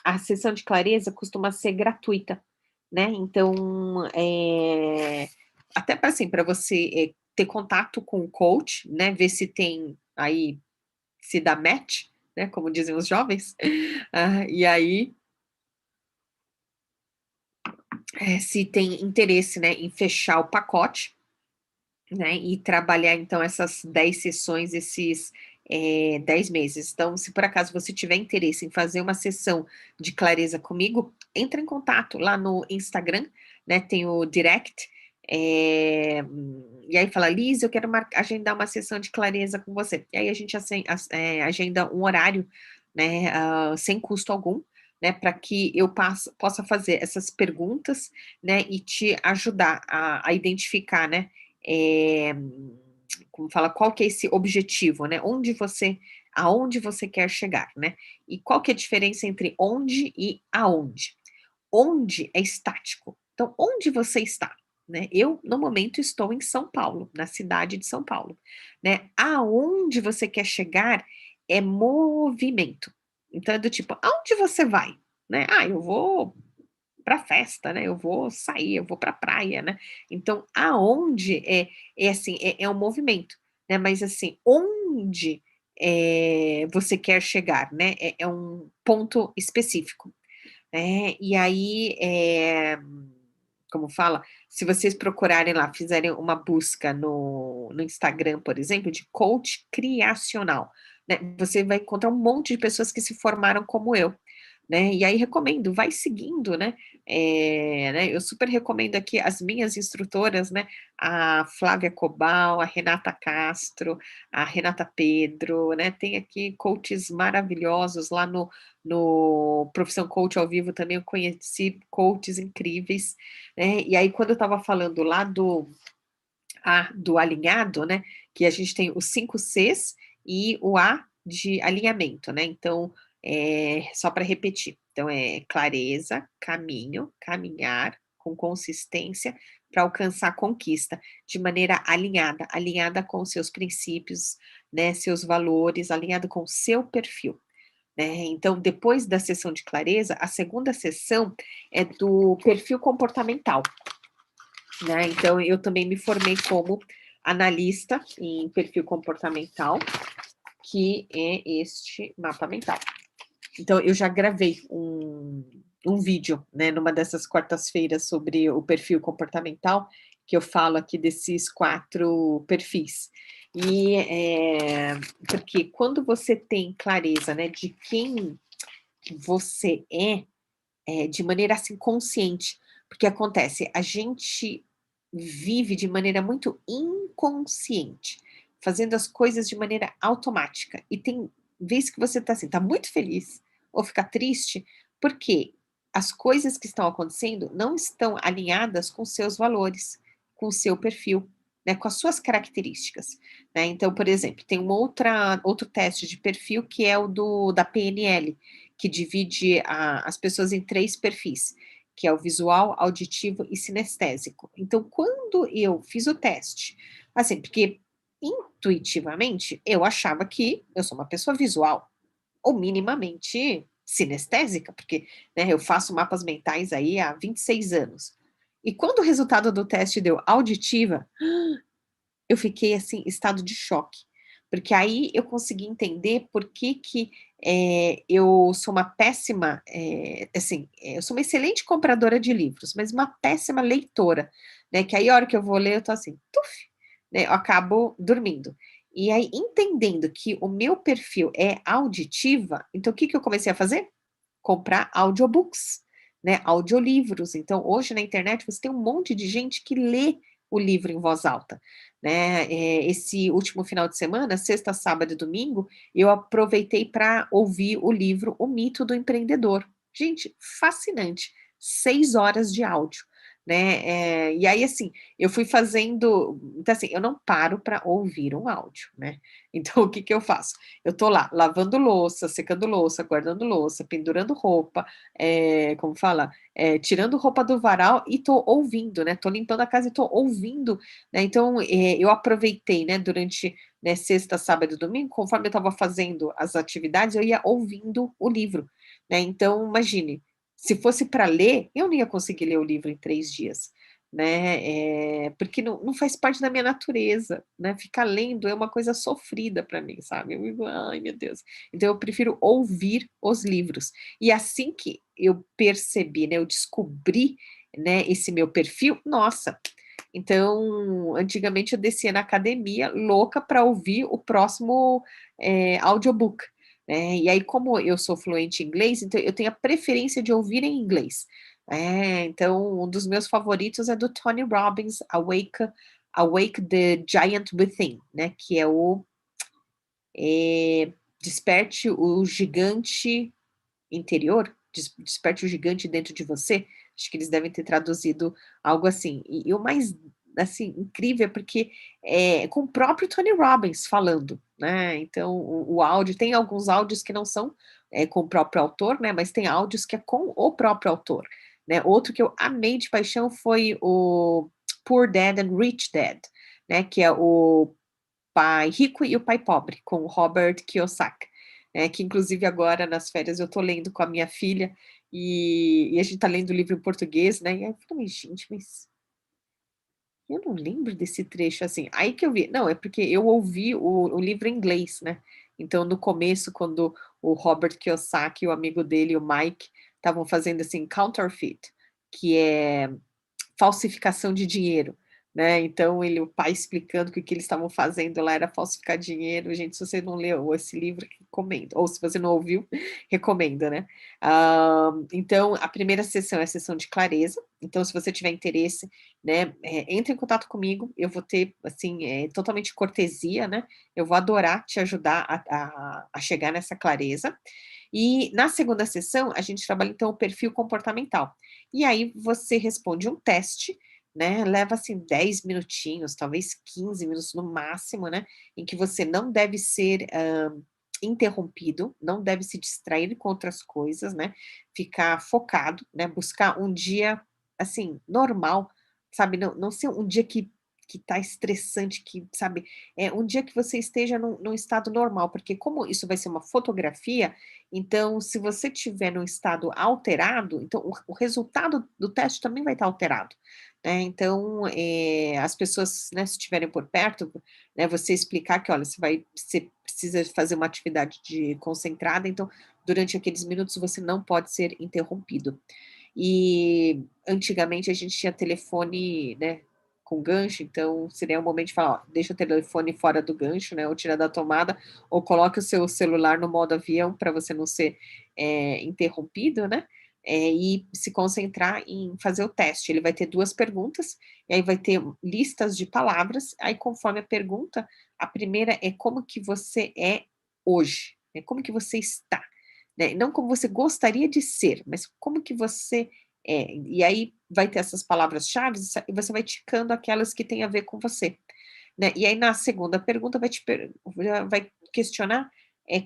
Speaker 1: a sessão de clareza costuma ser gratuita, né, então, até para assim, para você, ter contato com o coach, né, ver se tem aí, se dá match, né, como dizem os jovens, e aí se tem interesse, né, em fechar o pacote, né, e trabalhar então essas 10 sessões, esses, 10 meses. Então, se por acaso você tiver interesse em fazer uma sessão de clareza comigo, entra em contato lá no Instagram, né, tem o direct, e aí fala: "Liz, eu quero agendar uma sessão de clareza com você". E aí a gente agenda um horário, né, sem custo algum, né, para que eu possa fazer essas perguntas, né, e te ajudar a identificar, né, eh, como fala, qual que é esse objetivo, né, aonde você quer chegar, né. E qual que é a diferença entre onde e aonde? Onde é estático, então onde você está? né? Eu, no momento, estou em São Paulo, na cidade de São Paulo, né? Aonde você quer chegar é movimento. Então, é do tipo, aonde você vai? Né? Ah, eu vou para festa, né? Eu vou sair, eu vou para praia, né? Então, aonde é assim, é um movimento, né? Mas assim, onde você quer chegar, né? É um ponto específico, né? E aí, como fala, se vocês procurarem lá, fizerem uma busca no Instagram, por exemplo, de coach criacional, né? Você vai encontrar um monte de pessoas que se formaram como eu, né? E aí recomendo, vai seguindo, né? Eu super recomendo aqui as minhas instrutoras, né? A Flávia Cobal, a Renata Castro, a Renata Pedro, né? Tem aqui coaches maravilhosos lá no Profissão Coach ao Vivo também eu conheci coaches incríveis, né? E aí quando eu estava falando lá do alinhado, né? Que a gente tem os 5 Cs e o A de alinhamento, né? Então, só para repetir. Então, é clareza, caminho, caminhar com consistência para alcançar a conquista de maneira alinhada, alinhada com seus princípios, né? Seus valores, alinhado com o seu perfil. Né? Então, depois da sessão de clareza, a segunda sessão é do perfil comportamental, né? Então, eu também me formei como analista em perfil comportamental, que é este mapa mental. Então, eu já gravei um vídeo, né, numa dessas quartas-feiras sobre o perfil comportamental, que eu falo aqui desses 4 perfis. E porque quando você tem clareza, né, de quem você de maneira assim consciente, porque acontece, a gente vive de maneira muito inconsciente, fazendo as coisas de maneira automática. E tem vezes que você tá assim, tá muito feliz ou fica triste, porque as coisas que estão acontecendo não estão alinhadas com seus valores, com o seu perfil, né, com as suas características, né? Então, por exemplo, tem outro teste de perfil que é o da PNL, que divide as pessoas em 3 perfis, que é o visual, auditivo e sinestésico. Então, quando eu fiz o teste, assim, porque intuitivamente eu achava que eu sou uma pessoa visual, ou minimamente sinestésica, porque, né, eu faço mapas mentais aí há 26 anos. E quando o resultado do teste deu auditiva, eu fiquei assim, estado de choque, porque aí eu consegui entender por que eu sou uma péssima, assim, eu sou uma excelente compradora de livros, mas uma péssima leitora, né, que aí a hora que eu vou ler eu tô assim, tuf, né, eu acabo dormindo. E aí entendendo que o meu perfil é auditiva, então o que que eu comecei a fazer? Comprar audiobooks, né, audiolivros. Então hoje na internet você tem um monte de gente que lê o livro em voz alta, né? Esse último final de semana, sexta, sábado e domingo, eu aproveitei para ouvir o livro O Mito do Empreendedor. Gente, fascinante. 6 horas de áudio, né? E aí, assim, eu fui fazendo. Então, assim, eu não paro para ouvir um áudio, né? Então, o que que eu faço? Eu tô lá lavando louça, secando louça, guardando louça, pendurando roupa, como fala? Tirando roupa do varal e tô ouvindo, né? Tô limpando a casa e tô ouvindo, né? Então, eu aproveitei, né, durante, né, sexta, sábado e domingo, conforme eu estava fazendo as atividades, eu ia ouvindo o livro, né? Então, imagine, se fosse para ler, eu não ia conseguir ler o livro em 3 dias, né? Porque não faz parte da minha natureza, né? Ficar lendo é uma coisa sofrida para mim, sabe? Eu digo, ai, meu Deus. Então, eu prefiro ouvir os livros. E assim que eu percebi, né, eu descobri, né, esse meu perfil, nossa. Então, antigamente eu descia na academia louca para ouvir o próximo audiobook, né? E aí, como eu sou fluente em inglês, então eu tenho a preferência de ouvir em inglês. Então, um dos meus favoritos é do Tony Robbins, Awake the Giant Within, né? Que é o Desperte o Gigante Interior, Desperte o Gigante Dentro de Você. Acho que eles devem ter traduzido algo assim. E o mais assim incrível é porque é com o próprio Tony Robbins falando, né? Então o áudio tem alguns áudios que não são com o próprio autor, né? Mas tem áudios que é com o próprio autor, né? Outro que eu amei de paixão foi o Poor Dad and Rich Dad, né, que é o Pai Rico e o Pai Pobre, com o Robert Kiyosaki, que inclusive agora nas férias eu tô lendo com a minha filha, e a gente tá lendo o livro em português, né, e aí eu falei: "Gente, mas eu não lembro desse trecho assim". Aí que eu vi, não, é porque eu ouvi o livro em inglês, né. Então no começo, quando o Robert Kiyosaki e o amigo dele, o Mike, estavam fazendo, assim, counterfeit, que é falsificação de dinheiro, né, então o pai explicando que o que eles estavam fazendo lá era falsificar dinheiro. Gente, se você não leu esse livro, recomendo, ou se você não ouviu, recomendo, né. Então a primeira sessão é a sessão de clareza, então se você tiver interesse, né, entre em contato comigo, eu vou ter, assim, totalmente cortesia, né, eu vou adorar te ajudar a chegar nessa clareza. E na segunda sessão, a gente trabalha então o perfil comportamental. E aí você responde um teste, né, leva assim 10 minutinhos, talvez 15 minutos no máximo, né, em que você não deve ser, interrompido, não deve se distrair com outras coisas, né, ficar focado, né, buscar um dia, assim, normal, sabe, não ser um dia que tá estressante, que, sabe, é um dia que você esteja num estado normal, porque como isso vai ser uma fotografia, então, se você tiver num estado alterado, então o resultado do teste também vai estar alterado, né. Então, as pessoas, né, se estiverem por perto, né, você explicar que: "Olha, você precisa fazer uma atividade de concentrada, então, durante aqueles minutos você não pode ser interrompido". E antigamente a gente tinha telefone, né, com gancho, então seria o momento de falar: "Ó, deixa o telefone fora do gancho, né, ou tira da tomada, ou coloque o seu celular no modo avião para você não ser, interrompido, né, e se concentrar em fazer o teste". Ele vai ter 2 perguntas, e aí vai ter listas de palavras, aí conforme a pergunta, a primeira é como que você é hoje, né, como que você está, né, não como você gostaria de ser, mas como que você é. E aí vai ter essas palavras-chave e você vai ticando aquelas que têm a ver com você, né. E aí na segunda pergunta vai questionar,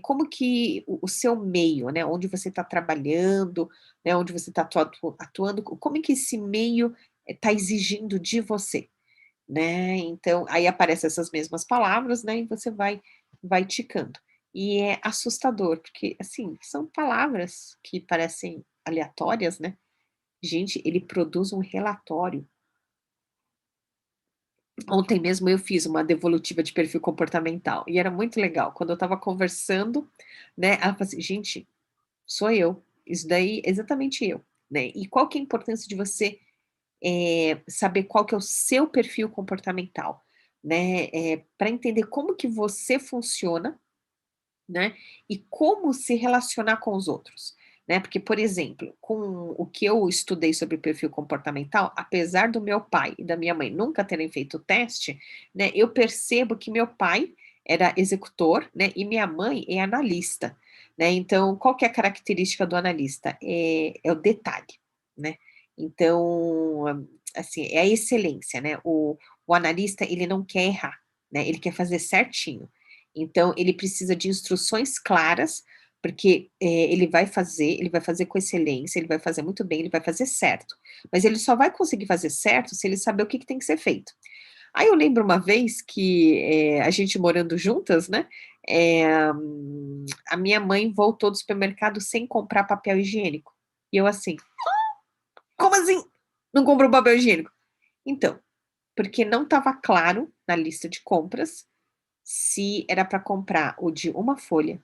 Speaker 1: como que o seu meio, né, onde você está trabalhando, né, onde você está atuando, como é que esse meio está exigindo de você, né. Então, aí aparecem essas mesmas palavras, né, e você vai ticando. E é assustador, porque, assim, são palavras que parecem aleatórias, né. Gente, ele produz um relatório. Ontem mesmo eu fiz uma devolutiva de perfil comportamental, e era muito legal, quando eu estava conversando, né, ela falou assim: "Gente, sou eu, isso daí é exatamente eu", né. E qual que é a importância de você, saber qual que é o seu perfil comportamental, né, pra entender como que você funciona, né, e como se relacionar com os outros, né, porque, por exemplo, com o que eu estudei sobre perfil comportamental, apesar do meu pai e da minha mãe nunca terem feito o teste, né, eu percebo que meu pai era executor, né, e minha mãe é analista, né, então qual que é a característica do analista? É o detalhe, né, então, assim, é a excelência, né, o analista ele não quer errar, né, ele quer fazer certinho. Então ele precisa de instruções claras, porque, ele vai fazer com excelência, ele vai fazer muito bem, ele vai fazer certo. Mas ele só vai conseguir fazer certo se ele saber o que que tem que ser feito. Aí eu lembro uma vez que, a gente morando juntas, né, a minha mãe voltou do supermercado sem comprar papel higiênico. E eu assim: "Como assim? Não comprou papel higiênico?". Então, porque não estava claro na lista de compras se era para comprar o de uma folha,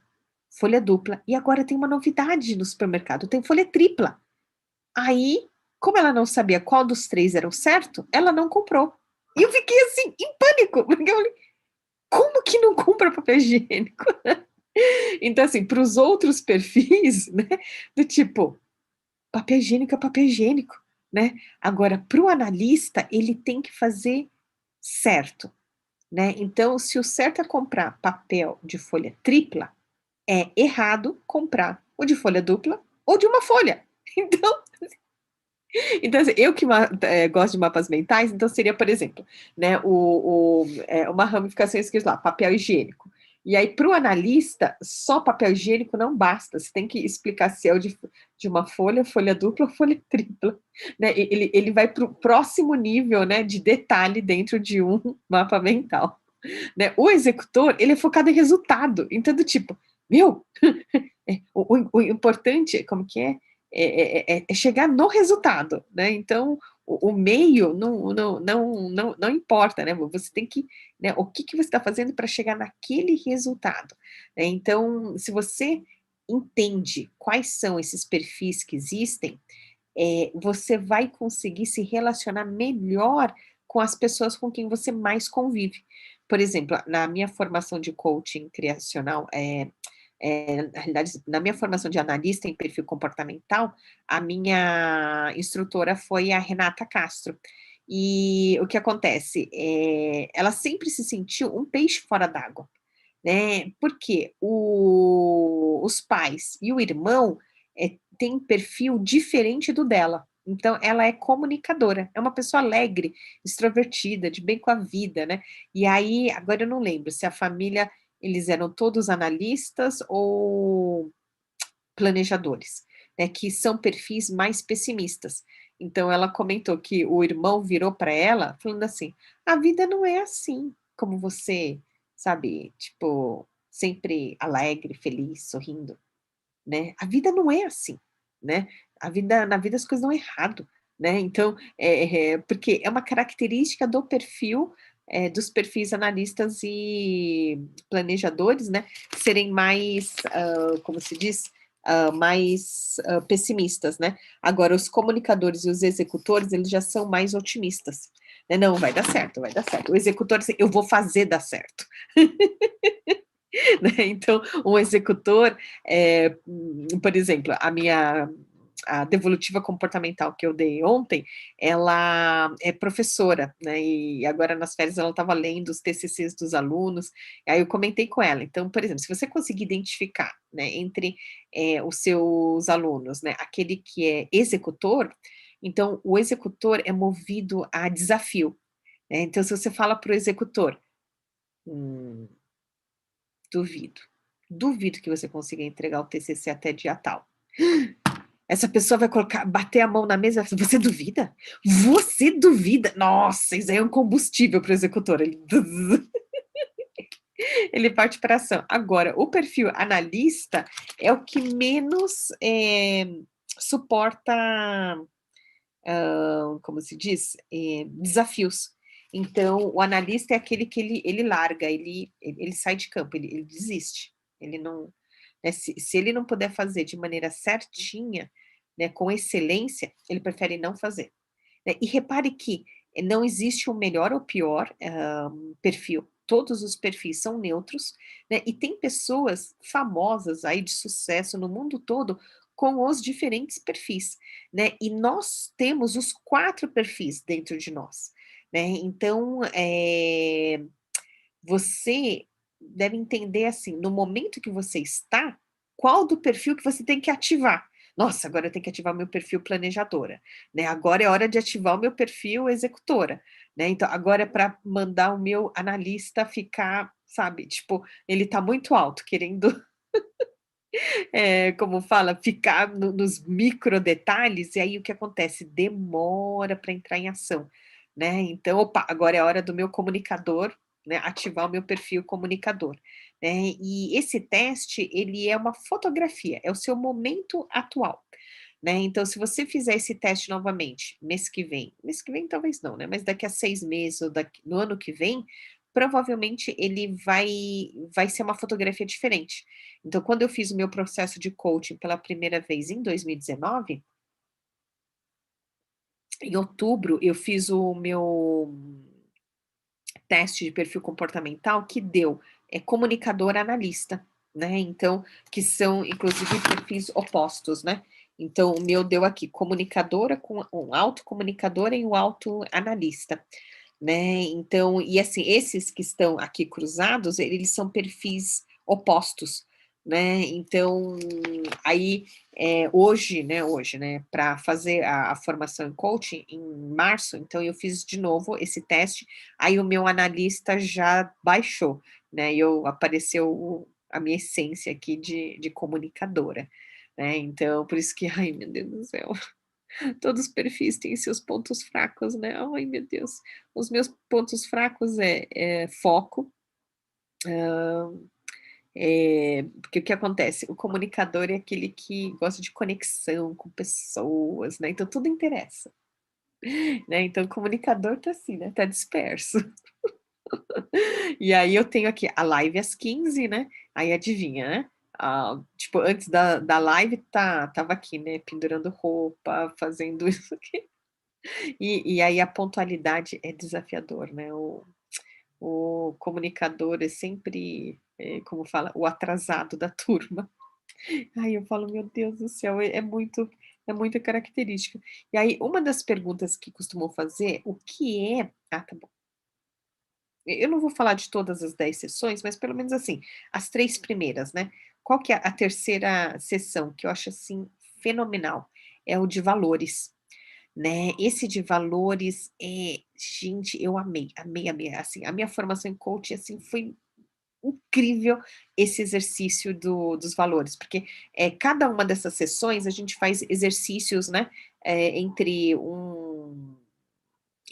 Speaker 1: folha dupla, e agora tem uma novidade no supermercado, tem folha tripla. Aí, como ela não sabia qual dos 3 era o certo, ela não comprou. E eu fiquei assim, em pânico, porque eu falei: "Como que não compra papel higiênico?". Então assim, para os outros perfis, né, do tipo, papel higiênico é papel higiênico, né. Agora para o analista, ele tem que fazer certo, né. Então se o certo é comprar papel de folha tripla, é errado comprar o de folha dupla ou de uma folha. Então então assim, eu que gosto de mapas mentais, então seria, por exemplo, né, uma ramificação escrito lá, papel higiênico. E aí, para o analista, só papel higiênico não basta, você tem que explicar se é o de uma folha, folha dupla ou folha tripla, né? Ele vai para o próximo nível, né, de detalhe dentro de um mapa mental, né? O executor, ele é focado em resultado, então do tipo, meu, o importante, como que é? É chegar no resultado, né? Então, o meio não importa, né? Você tem que, né? O que você está fazendo para chegar naquele resultado, né? Então, se você entende quais são esses perfis que existem, você vai conseguir se relacionar melhor com as pessoas com quem você mais convive. Por exemplo, na minha formação de coaching criacional, na realidade, na minha formação de analista em perfil comportamental, a minha instrutora foi a Renata Castro. E o que acontece? Ela sempre se sentiu um peixe fora d'água, né? Porque os pais e o irmão têm perfil diferente do dela. Então, ela é comunicadora, é uma pessoa alegre, extrovertida, de bem com a vida, né? E aí, agora eu não lembro se a família, eles eram todos analistas ou planejadores, né? Que são perfis mais pessimistas. Então, ela comentou que o irmão virou para ela, falando assim: a vida não é assim, como você, sabe, tipo, sempre alegre, feliz, sorrindo, né? A vida não é assim, né? Na vida as coisas dão errado, né? Então, porque é uma característica do perfil, dos perfis analistas e planejadores, né? Serem mais, como se diz, mais pessimistas, né? Agora, os comunicadores e os executores, eles já são mais otimistas. Né? Não, vai dar certo, vai dar certo. O executor, assim, eu vou fazer dar certo. Né? Então, um executor, por exemplo, a devolutiva comportamental que eu dei ontem, ela é professora, né? E agora nas férias ela estava lendo os TCCs dos alunos. Aí eu comentei com ela. Então, por exemplo, se você conseguir identificar, né, entre os seus alunos, né, aquele que é executor, então o executor é movido a desafio. Né? Então, se você fala para o executor, duvido. Duvido que você consiga entregar o TCC até dia tal. Essa pessoa vai bater a mão na mesa e falar, você duvida? Você duvida? Nossa, isso aí é um combustível para o executor. Ele parte para ação. Agora, o perfil analista é o que menos suporta, como se diz, desafios. Então, o analista é aquele que ele larga, ele sai de campo, ele desiste. Ele não, né, se ele não puder fazer de maneira certinha, né, com excelência, ele prefere não fazer. Né? E repare que não existe o melhor ou pior perfil. Todos os perfis são neutros, né? E tem pessoas famosas aí de sucesso no mundo todo com os diferentes perfis, né? E nós temos os 4 perfis dentro de nós, né? Então, você deve entender assim, no momento que você está, qual do perfil que você tem que ativar. Nossa, agora eu tenho que ativar meu perfil planejadora, né? Agora é hora de ativar o meu perfil executora, né? Então, agora é para mandar o meu analista ficar, sabe, tipo, ele tá muito alto, querendo, como fala, ficar nos micro detalhes, e aí o que acontece? Demora para entrar em ação, né? Então, opa, agora é a hora do meu comunicador, né, ativar o meu perfil comunicador, né? E esse teste, ele é uma fotografia, é o seu momento atual, né? Então, se você fizer esse teste novamente mês que vem talvez não, né? Mas daqui a 6 meses ou no ano que vem, provavelmente ele vai ser uma fotografia diferente. Então, quando eu fiz o meu processo de coaching pela primeira vez em 2019, em outubro, eu fiz o meu teste de perfil comportamental que deu comunicador analista, né? Então, que são inclusive perfis opostos, né? Então, o meu deu aqui comunicadora com um autocomunicadora e um autoanalista, né? Então, e assim, esses que estão aqui cruzados, eles são perfis opostos, né? Então, aí hoje, né, para fazer a formação em coaching em março, então eu fiz de novo esse teste, aí o meu analista já baixou, né, e apareceu a minha essência aqui de comunicadora, né, então por isso que, ai meu Deus do céu, todos os perfis têm seus pontos fracos, né, ai meu Deus, os meus pontos fracos é foco, porque o que acontece, o comunicador é aquele que gosta de conexão com pessoas, né, então tudo interessa, né, então o comunicador tá assim, né, tá disperso. E aí eu tenho aqui a live às 15, né, aí adivinha, né, tipo, antes da live estava aqui, né, pendurando roupa, fazendo isso aqui. E aí a pontualidade é desafiador, né, o comunicador é sempre, como fala, o atrasado da turma. Aí eu falo: "Meu Deus do céu, é muita característica". E aí uma das perguntas que costumam fazer, o que é tá bom. Eu não vou falar de todas as 10 sessões, mas pelo menos, assim, as 3 primeiras, né. Qual que é a terceira sessão que eu acho, assim, fenomenal? É o de valores, né. Esse de valores, gente, eu amei, amei, amei, assim, a minha formação em coaching, assim, foi incrível esse exercício dos valores, porque, cada uma dessas sessões a gente faz exercícios, né, entre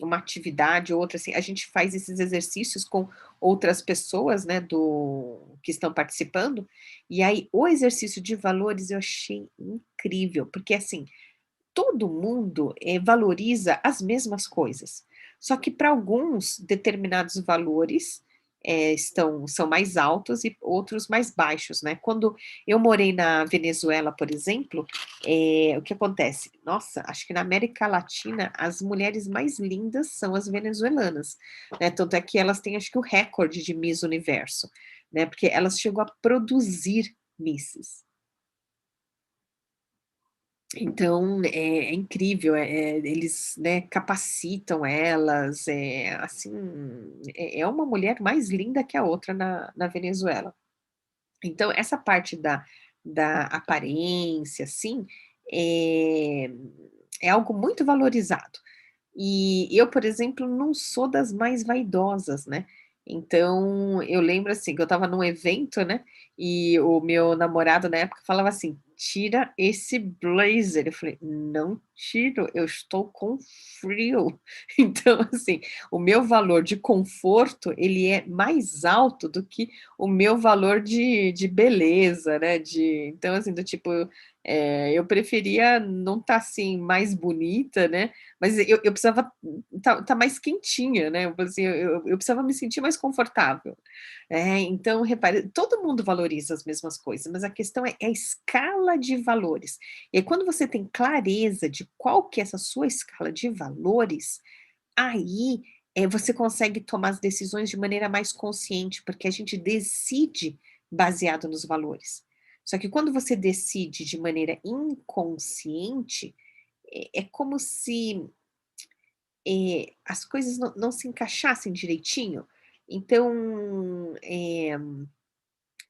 Speaker 1: uma atividade ou outra, assim, a gente faz esses exercícios com outras pessoas, né, do que estão participando, e aí o exercício de valores eu achei incrível, porque assim, todo mundo, valoriza as mesmas coisas, só que para alguns determinados valores, são mais altos e outros mais baixos, né. Quando eu morei na Venezuela, por exemplo, o que acontece? Nossa, acho que na América Latina as mulheres mais lindas são as venezuelanas, né, tanto é que elas têm acho que o recorde de Miss Universo, né, porque elas chegam a produzir misses. Então, é incrível, eles, né, capacitam elas, assim, é uma mulher mais linda que a outra na Venezuela. Então essa parte da aparência, assim, é é algo muito valorizado. E eu, por exemplo, não sou das mais vaidosas, né, então eu lembro, assim, que eu estava num evento, né, e o meu namorado na época falava assim: "Tira esse blazer", eu falei: "Não tiro, eu estou com frio". Então, assim, o meu valor de conforto, ele é mais alto do que o meu valor de beleza, né, então, assim, do tipo, eu preferia não estar, assim, mais bonita, né, mas eu precisava tá mais quentinha, né, assim, eu precisava me sentir mais confortável. Então repare, todo mundo valoriza as mesmas coisas, mas a questão é a escala de valores. E aí quando você tem clareza de qual que é essa sua escala de valores, aí, você consegue tomar as decisões de maneira mais consciente, porque a gente decide baseado nos valores. Só que quando você decide de maneira inconsciente, é como se as coisas não se encaixassem direitinho. Então,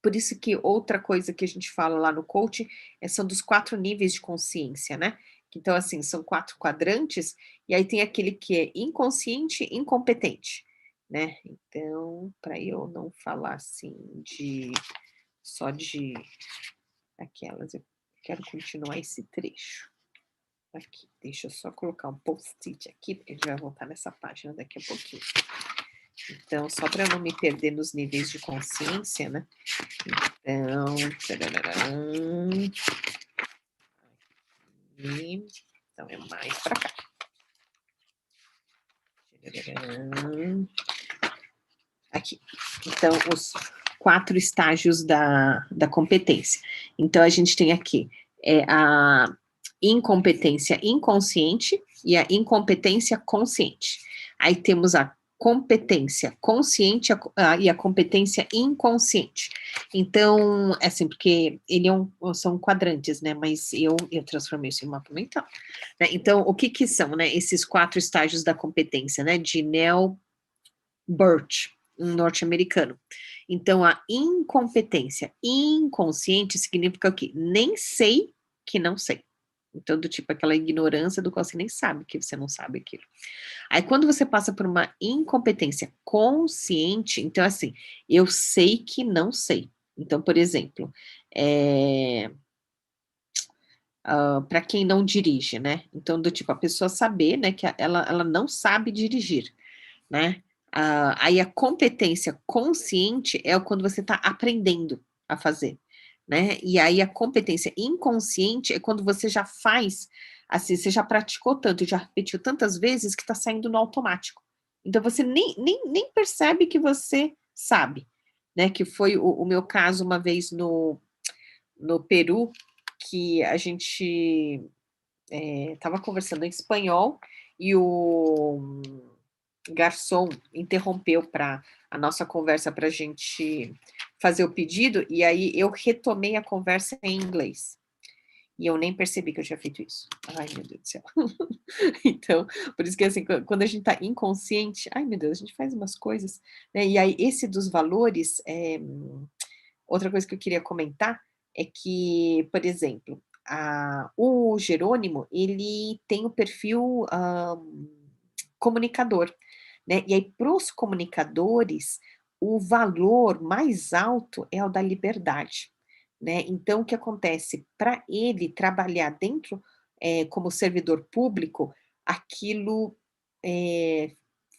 Speaker 1: por isso que outra coisa que a gente fala lá no coaching, são dos 4 níveis de consciência, né. Então, assim, são 4 quadrantes, e aí tem aquele que é inconsciente, incompetente, né. Então, para eu não falar, assim, só de aquelas, eu quero continuar esse trecho. Aqui, deixa eu só colocar um post-it aqui, porque a gente vai voltar nessa página daqui a pouquinho. Então, só para eu não me perder nos níveis de consciência, né. Então, tarararã, aqui, então é mais para cá. Tarararã, aqui. Então, os 4 estágios da competência. Então, a gente tem aqui, a incompetência inconsciente e a incompetência consciente. Aí temos a competência consciente e a competência inconsciente. Então, é assim, porque ele são quadrantes, né? Mas eu transformei isso em mapa mental. Né? Então, o que que são, né? Esses 4 estágios da competência, né? De Neil Burch, um norte-americano. Então, a incompetência inconsciente significa o quê? Nem sei que não sei. Então, do tipo, aquela ignorância do qual você nem sabe que você não sabe aquilo. Aí, quando você passa por uma incompetência consciente, então, assim, eu sei que não sei. Então, por exemplo, para quem não dirige, né? Então, do tipo, a pessoa saber, né, que ela não sabe dirigir, né? Aí a competência consciente é quando você está aprendendo a fazer, né? E aí a competência inconsciente é quando você já faz, assim, você já praticou tanto e já repetiu tantas vezes que está saindo no automático. Então você nem percebe que você sabe, né? Que foi o meu caso uma vez no Peru, que a gente estava conversando em espanhol e o garçom interrompeu para a nossa conversa para a gente fazer o pedido, e aí eu retomei a conversa em inglês. E eu nem percebi que eu tinha feito isso. Ai, meu Deus do céu. Então, por isso que assim, quando a gente está inconsciente, ai meu Deus, a gente faz umas coisas, né? E aí, esse dos valores, outra coisa que eu queria comentar é que, por exemplo, o Jerônimo, ele tem o perfil comunicador, né? E aí, para os comunicadores, o valor mais alto é o da liberdade, né? Então, o que acontece? Para ele trabalhar dentro, como servidor público, aquilo eh,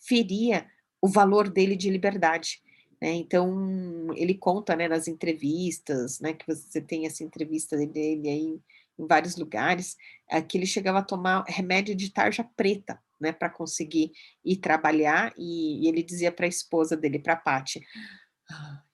Speaker 1: feria o valor dele de liberdade, né? Então, ele conta, né, nas entrevistas, né, que você tem essa entrevista dele aí em vários lugares, que ele chegava a tomar remédio de tarja preta, né, para conseguir ir trabalhar, e ele dizia para a esposa dele, para a Patty,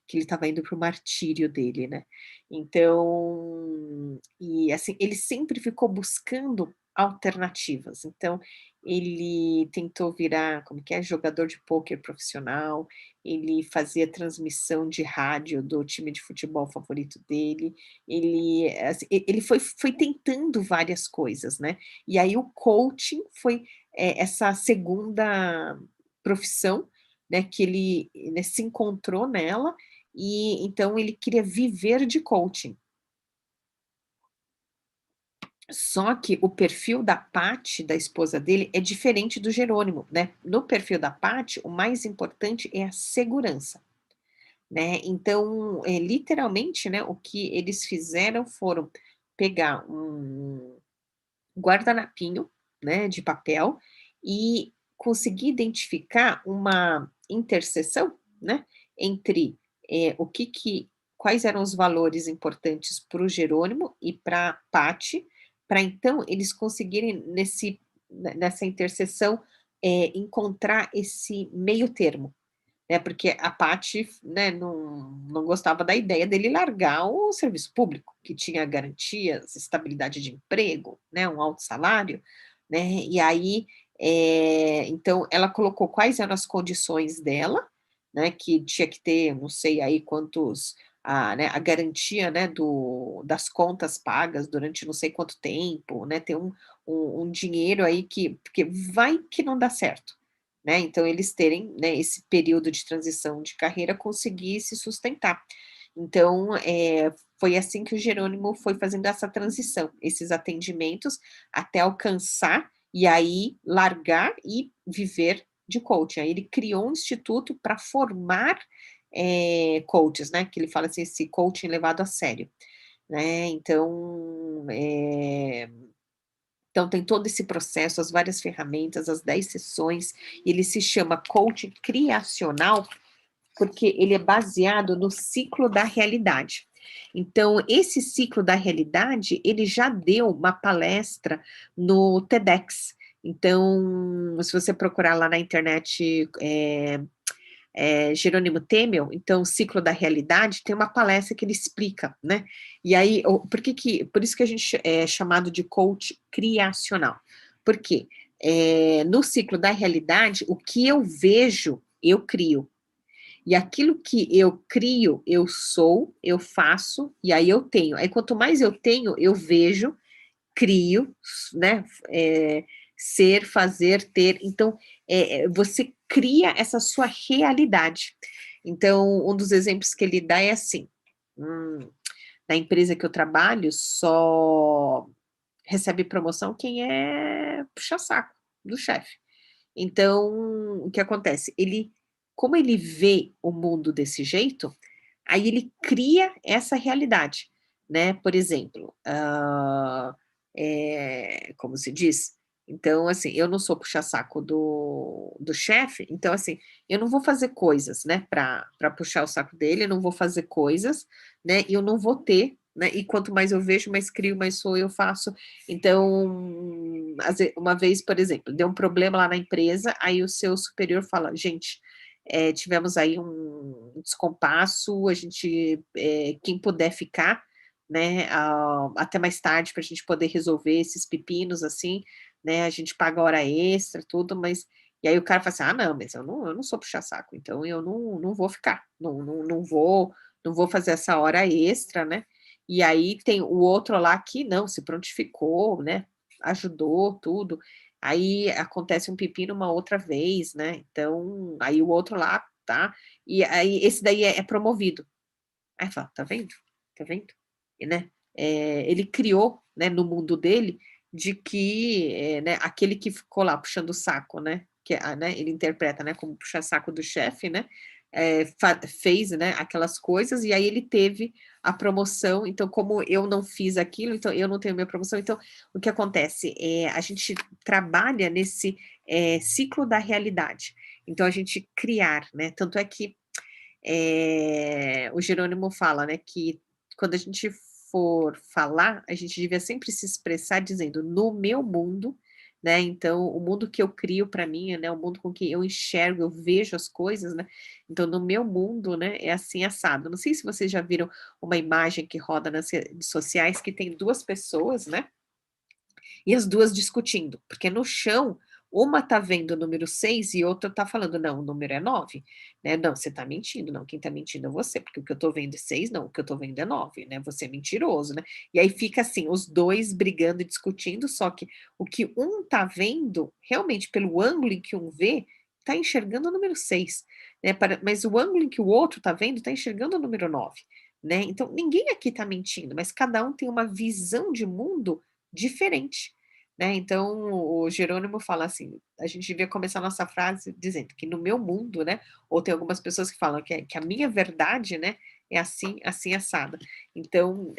Speaker 1: que ele estava indo para o martírio dele, né. Então, e assim, ele sempre ficou buscando alternativas, então ele tentou virar, como que é, jogador de pôquer profissional, ele fazia transmissão de rádio do time de futebol favorito dele, ele, assim, ele foi tentando várias coisas, né, e aí o coaching foi, essa segunda profissão, né, que ele, né, se encontrou nela, e então ele queria viver de coaching. Só que o perfil da Patty, da esposa dele, é diferente do Jerônimo, né. No perfil da Patty, o mais importante é a segurança, né. Então, literalmente, né, o que eles fizeram foram pegar um guardanapinho, né, de papel, e conseguir identificar uma interseção, né, entre, o que quais eram os valores importantes para o Jerônimo e pra a Patty, para então eles conseguirem nessa interseção, encontrar esse meio termo, né, porque a Patty, né, não gostava da ideia dele largar o serviço público, que tinha garantias, estabilidade de emprego, né, um alto salário, né, e aí, então ela colocou quais eram as condições dela, né, que tinha que ter, não sei aí quantos, né, a garantia, né, das contas pagas durante não sei quanto tempo, né, ter um dinheiro aí que porque vai que não dá certo, né, então eles terem, né, esse período de transição de carreira, conseguir se sustentar. Então, foi assim que o Jerônimo foi fazendo essa transição, esses atendimentos, até alcançar, e aí largar e viver de coaching. Aí ele criou um instituto para formar, coaches, né, que ele fala assim, esse coaching levado a sério, né, então tem todo esse processo, as várias ferramentas, as 10 sessões, e ele se chama coaching criacional, porque ele é baseado no ciclo da realidade. Então, esse ciclo da realidade, ele já deu uma palestra no TEDx. Então, se você procurar lá na internet, Jerônimo Temel, então, o ciclo da realidade, tem uma palestra que ele explica, né? E aí, por isso que a gente é chamado de coach criacional. Por quê? No ciclo da realidade, o que eu vejo, eu crio. E aquilo que eu crio, eu sou, eu faço, e aí eu tenho. Aí quanto mais eu tenho, eu vejo, crio, né, ser, fazer, ter. Então, você cria essa sua realidade. Então, um dos exemplos que ele dá é assim, na empresa que eu trabalho, só recebe promoção quem é puxa-saco do chefe. Então, o que acontece? Como ele vê o mundo desse jeito, aí ele cria essa realidade, né. Por exemplo, como se diz? Então, assim, eu não sou puxa-saco do chefe, então, assim, eu não vou fazer coisas, né, para puxar o saco dele, eu não vou fazer coisas, né, e eu não vou ter, né, e quanto mais eu vejo, mais crio, mais sou eu, faço. Então, uma vez, por exemplo, deu um problema lá na empresa, aí o seu superior fala: "Gente, tivemos aí um descompasso, a gente, quem puder ficar, né, até mais tarde para a gente poder resolver esses pepinos, assim, né, a gente paga hora extra, tudo, mas", e aí o cara fala assim: "Ah, não, mas eu não sou puxa-saco, então eu não vou ficar, não vou fazer essa hora extra, né". E aí tem o outro lá que não, se prontificou, né, ajudou, tudo. Aí acontece um pepino uma outra vez, né, então, aí o outro lá, tá, e aí esse daí é promovido. Aí fala: "Tá vendo? Tá vendo?", e, né, ele criou, né, no mundo dele, de que, né, aquele que ficou lá puxando o saco, né, né, ele interpreta, né, como puxa-saco do chefe, né, fez, né, aquelas coisas e aí ele teve a promoção, então como eu não fiz aquilo, então eu não tenho minha promoção, então o que acontece, a gente trabalha nesse, ciclo da realidade, então a gente criar, né, tanto é que o Jerônimo fala, né, que quando a gente for falar, a gente devia sempre se expressar dizendo: "No meu mundo", né, então o mundo que eu crio para mim, né, o mundo com que eu enxergo, eu vejo as coisas, né, então no meu mundo, né, é assim assado. Não sei se vocês já viram uma imagem que roda nas redes sociais que tem 2 pessoas, né, e as 2 discutindo, porque no chão, uma tá vendo o número 6 e outra tá falando: "Não, o número é 9, né, não, você tá mentindo, não, quem tá mentindo é você, porque o que eu tô vendo é 6, não, o que eu tô vendo é 9, né, você é mentiroso, né". E aí fica assim, os 2 brigando e discutindo, só que o que um tá vendo, realmente pelo ângulo em que um vê, tá enxergando o número 6, né, mas o ângulo em que o outro tá vendo, tá enxergando o número 9, né. Então ninguém aqui tá mentindo, mas cada um tem uma visão de mundo diferente, né, então o Jerônimo fala assim, a gente devia começar a nossa frase dizendo que no meu mundo, né, ou tem algumas pessoas que falam que a minha verdade, né, é assim, assim assada. Então,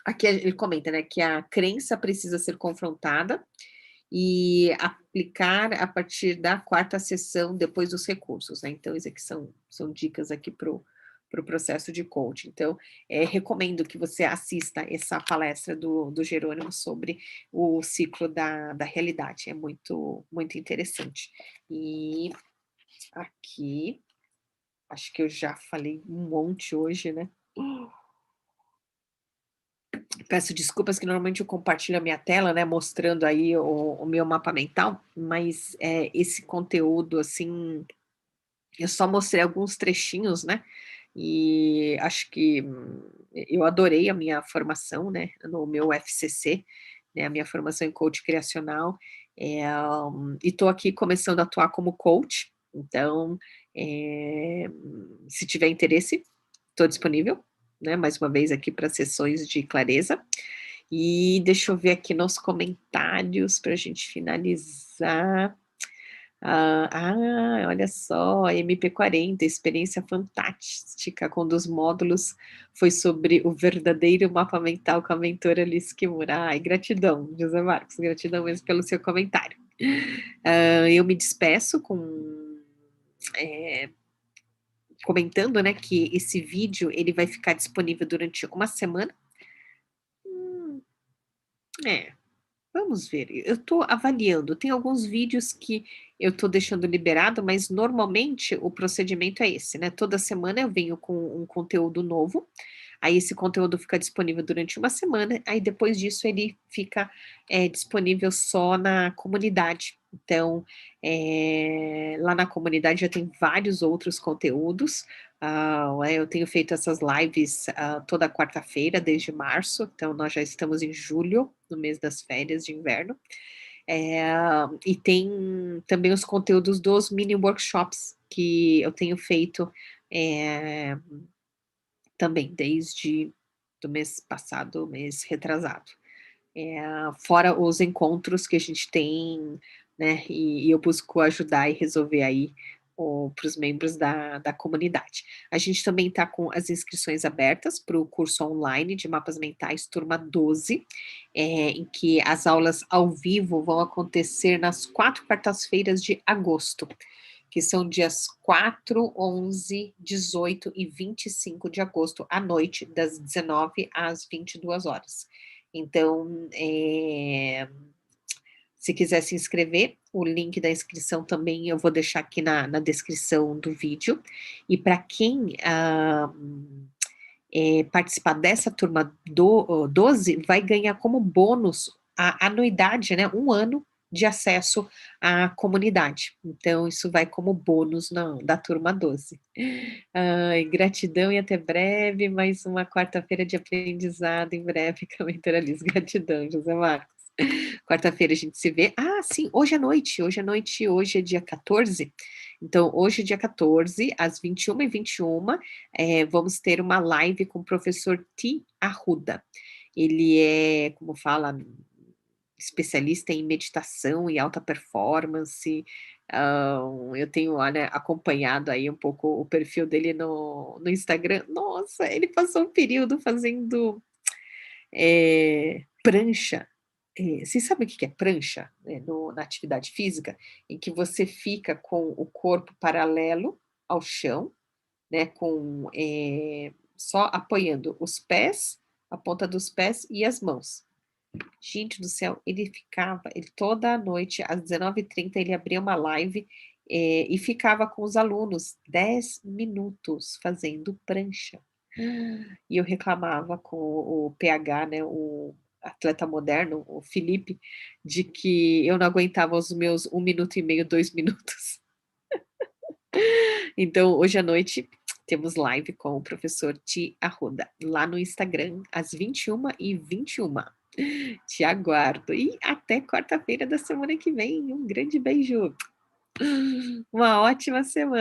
Speaker 1: aqui ele comenta, né, que a crença precisa ser confrontada e aplicar a partir da quarta sessão depois dos recursos, né, então isso aqui são dicas aqui para o processo de coaching. Então, recomendo que você assista essa palestra do Jerônimo sobre o ciclo da realidade, é muito, muito interessante. E aqui, acho que eu já falei um monte hoje, né. Peço desculpas que normalmente eu compartilho a minha tela, né, mostrando aí o meu mapa mental, mas, esse conteúdo, assim, eu só mostrei alguns trechinhos, né, e acho que eu adorei a minha formação, né, no meu FCC, né, a minha formação em coach criacional, e estou aqui começando a atuar como coach, então, se tiver interesse, estou disponível, né, mais uma vez aqui para sessões de clareza. E deixa eu ver aqui nos comentários para a gente finalizar. Olha só, MP40, experiência fantástica, com um dos módulos foi sobre o verdadeiro mapa mental com a mentora Alice Kimura. Ai, gratidão, José Marcos, gratidão mesmo pelo seu comentário. Eu me despeço eh, comentando, né, que esse vídeo ele vai ficar disponível durante uma semana. Hum, é. Vamos ver, eu estou avaliando, tem alguns vídeos que eu estou deixando liberado, mas normalmente o procedimento é esse, né, toda semana eu venho com um conteúdo novo, aí esse conteúdo fica disponível durante uma semana, aí depois disso ele fica, disponível só na comunidade. Então, lá na comunidade já tem vários outros conteúdos, eu tenho feito essas lives, toda quarta-feira desde março, então nós já estamos em julho, no mês das férias de inverno. E tem também os conteúdos dos mini workshops que eu tenho feito, eh, também desde do mês passado, mês retrasado. Fora os encontros que a gente tem, né, e eu busco ajudar e resolver aí para os membros da comunidade. A gente também está com as inscrições abertas para o curso online de mapas mentais, turma 12, em que as aulas ao vivo vão acontecer nas 4 quartas-feiras de agosto, que são dias 4, 11, 18 e 25 de agosto, à noite, das 19 às 22 horas. Então, se quiser se inscrever, o link da inscrição também eu vou deixar aqui na descrição do vídeo. E para quem participar dessa turma 12, vai ganhar como bônus a anuidade, né? 1 ano de acesso à comunidade. Então, isso vai como bônus da turma 12. Ai, gratidão e até breve. Mais uma quarta-feira de aprendizado em breve com a mentora Liz. Gratidão, José Marcos. Quarta-feira a gente se vê. Ah, sim, hoje à noite, hoje é dia 14. Então, hoje, dia 14, às 21h21, vamos ter uma live com o professor Ti Arruda. Ele é, como fala, especialista em meditação e alta performance. Eu tenho, olha, acompanhado aí um pouco o perfil dele no Instagram. Nossa, ele passou um período fazendo prancha. Vocês sabem o que é prancha, né, na atividade física? Em que você fica com o corpo paralelo ao chão, né, só apoiando os pés, a ponta dos pés e as mãos. Gente do céu, ele toda a noite, às 19h30, ele abria uma live e ficava com os alunos 10 minutos fazendo prancha. E eu reclamava com o PH, né, o atleta moderno, o Felipe, de que eu não aguentava os meus 1 minuto e meio, 2 minutos. Então, hoje à noite, temos live com o professor Ti Arruda, lá no Instagram, às 21h21. Te aguardo. E até quarta-feira da semana que vem. Um grande beijo. Uma ótima semana.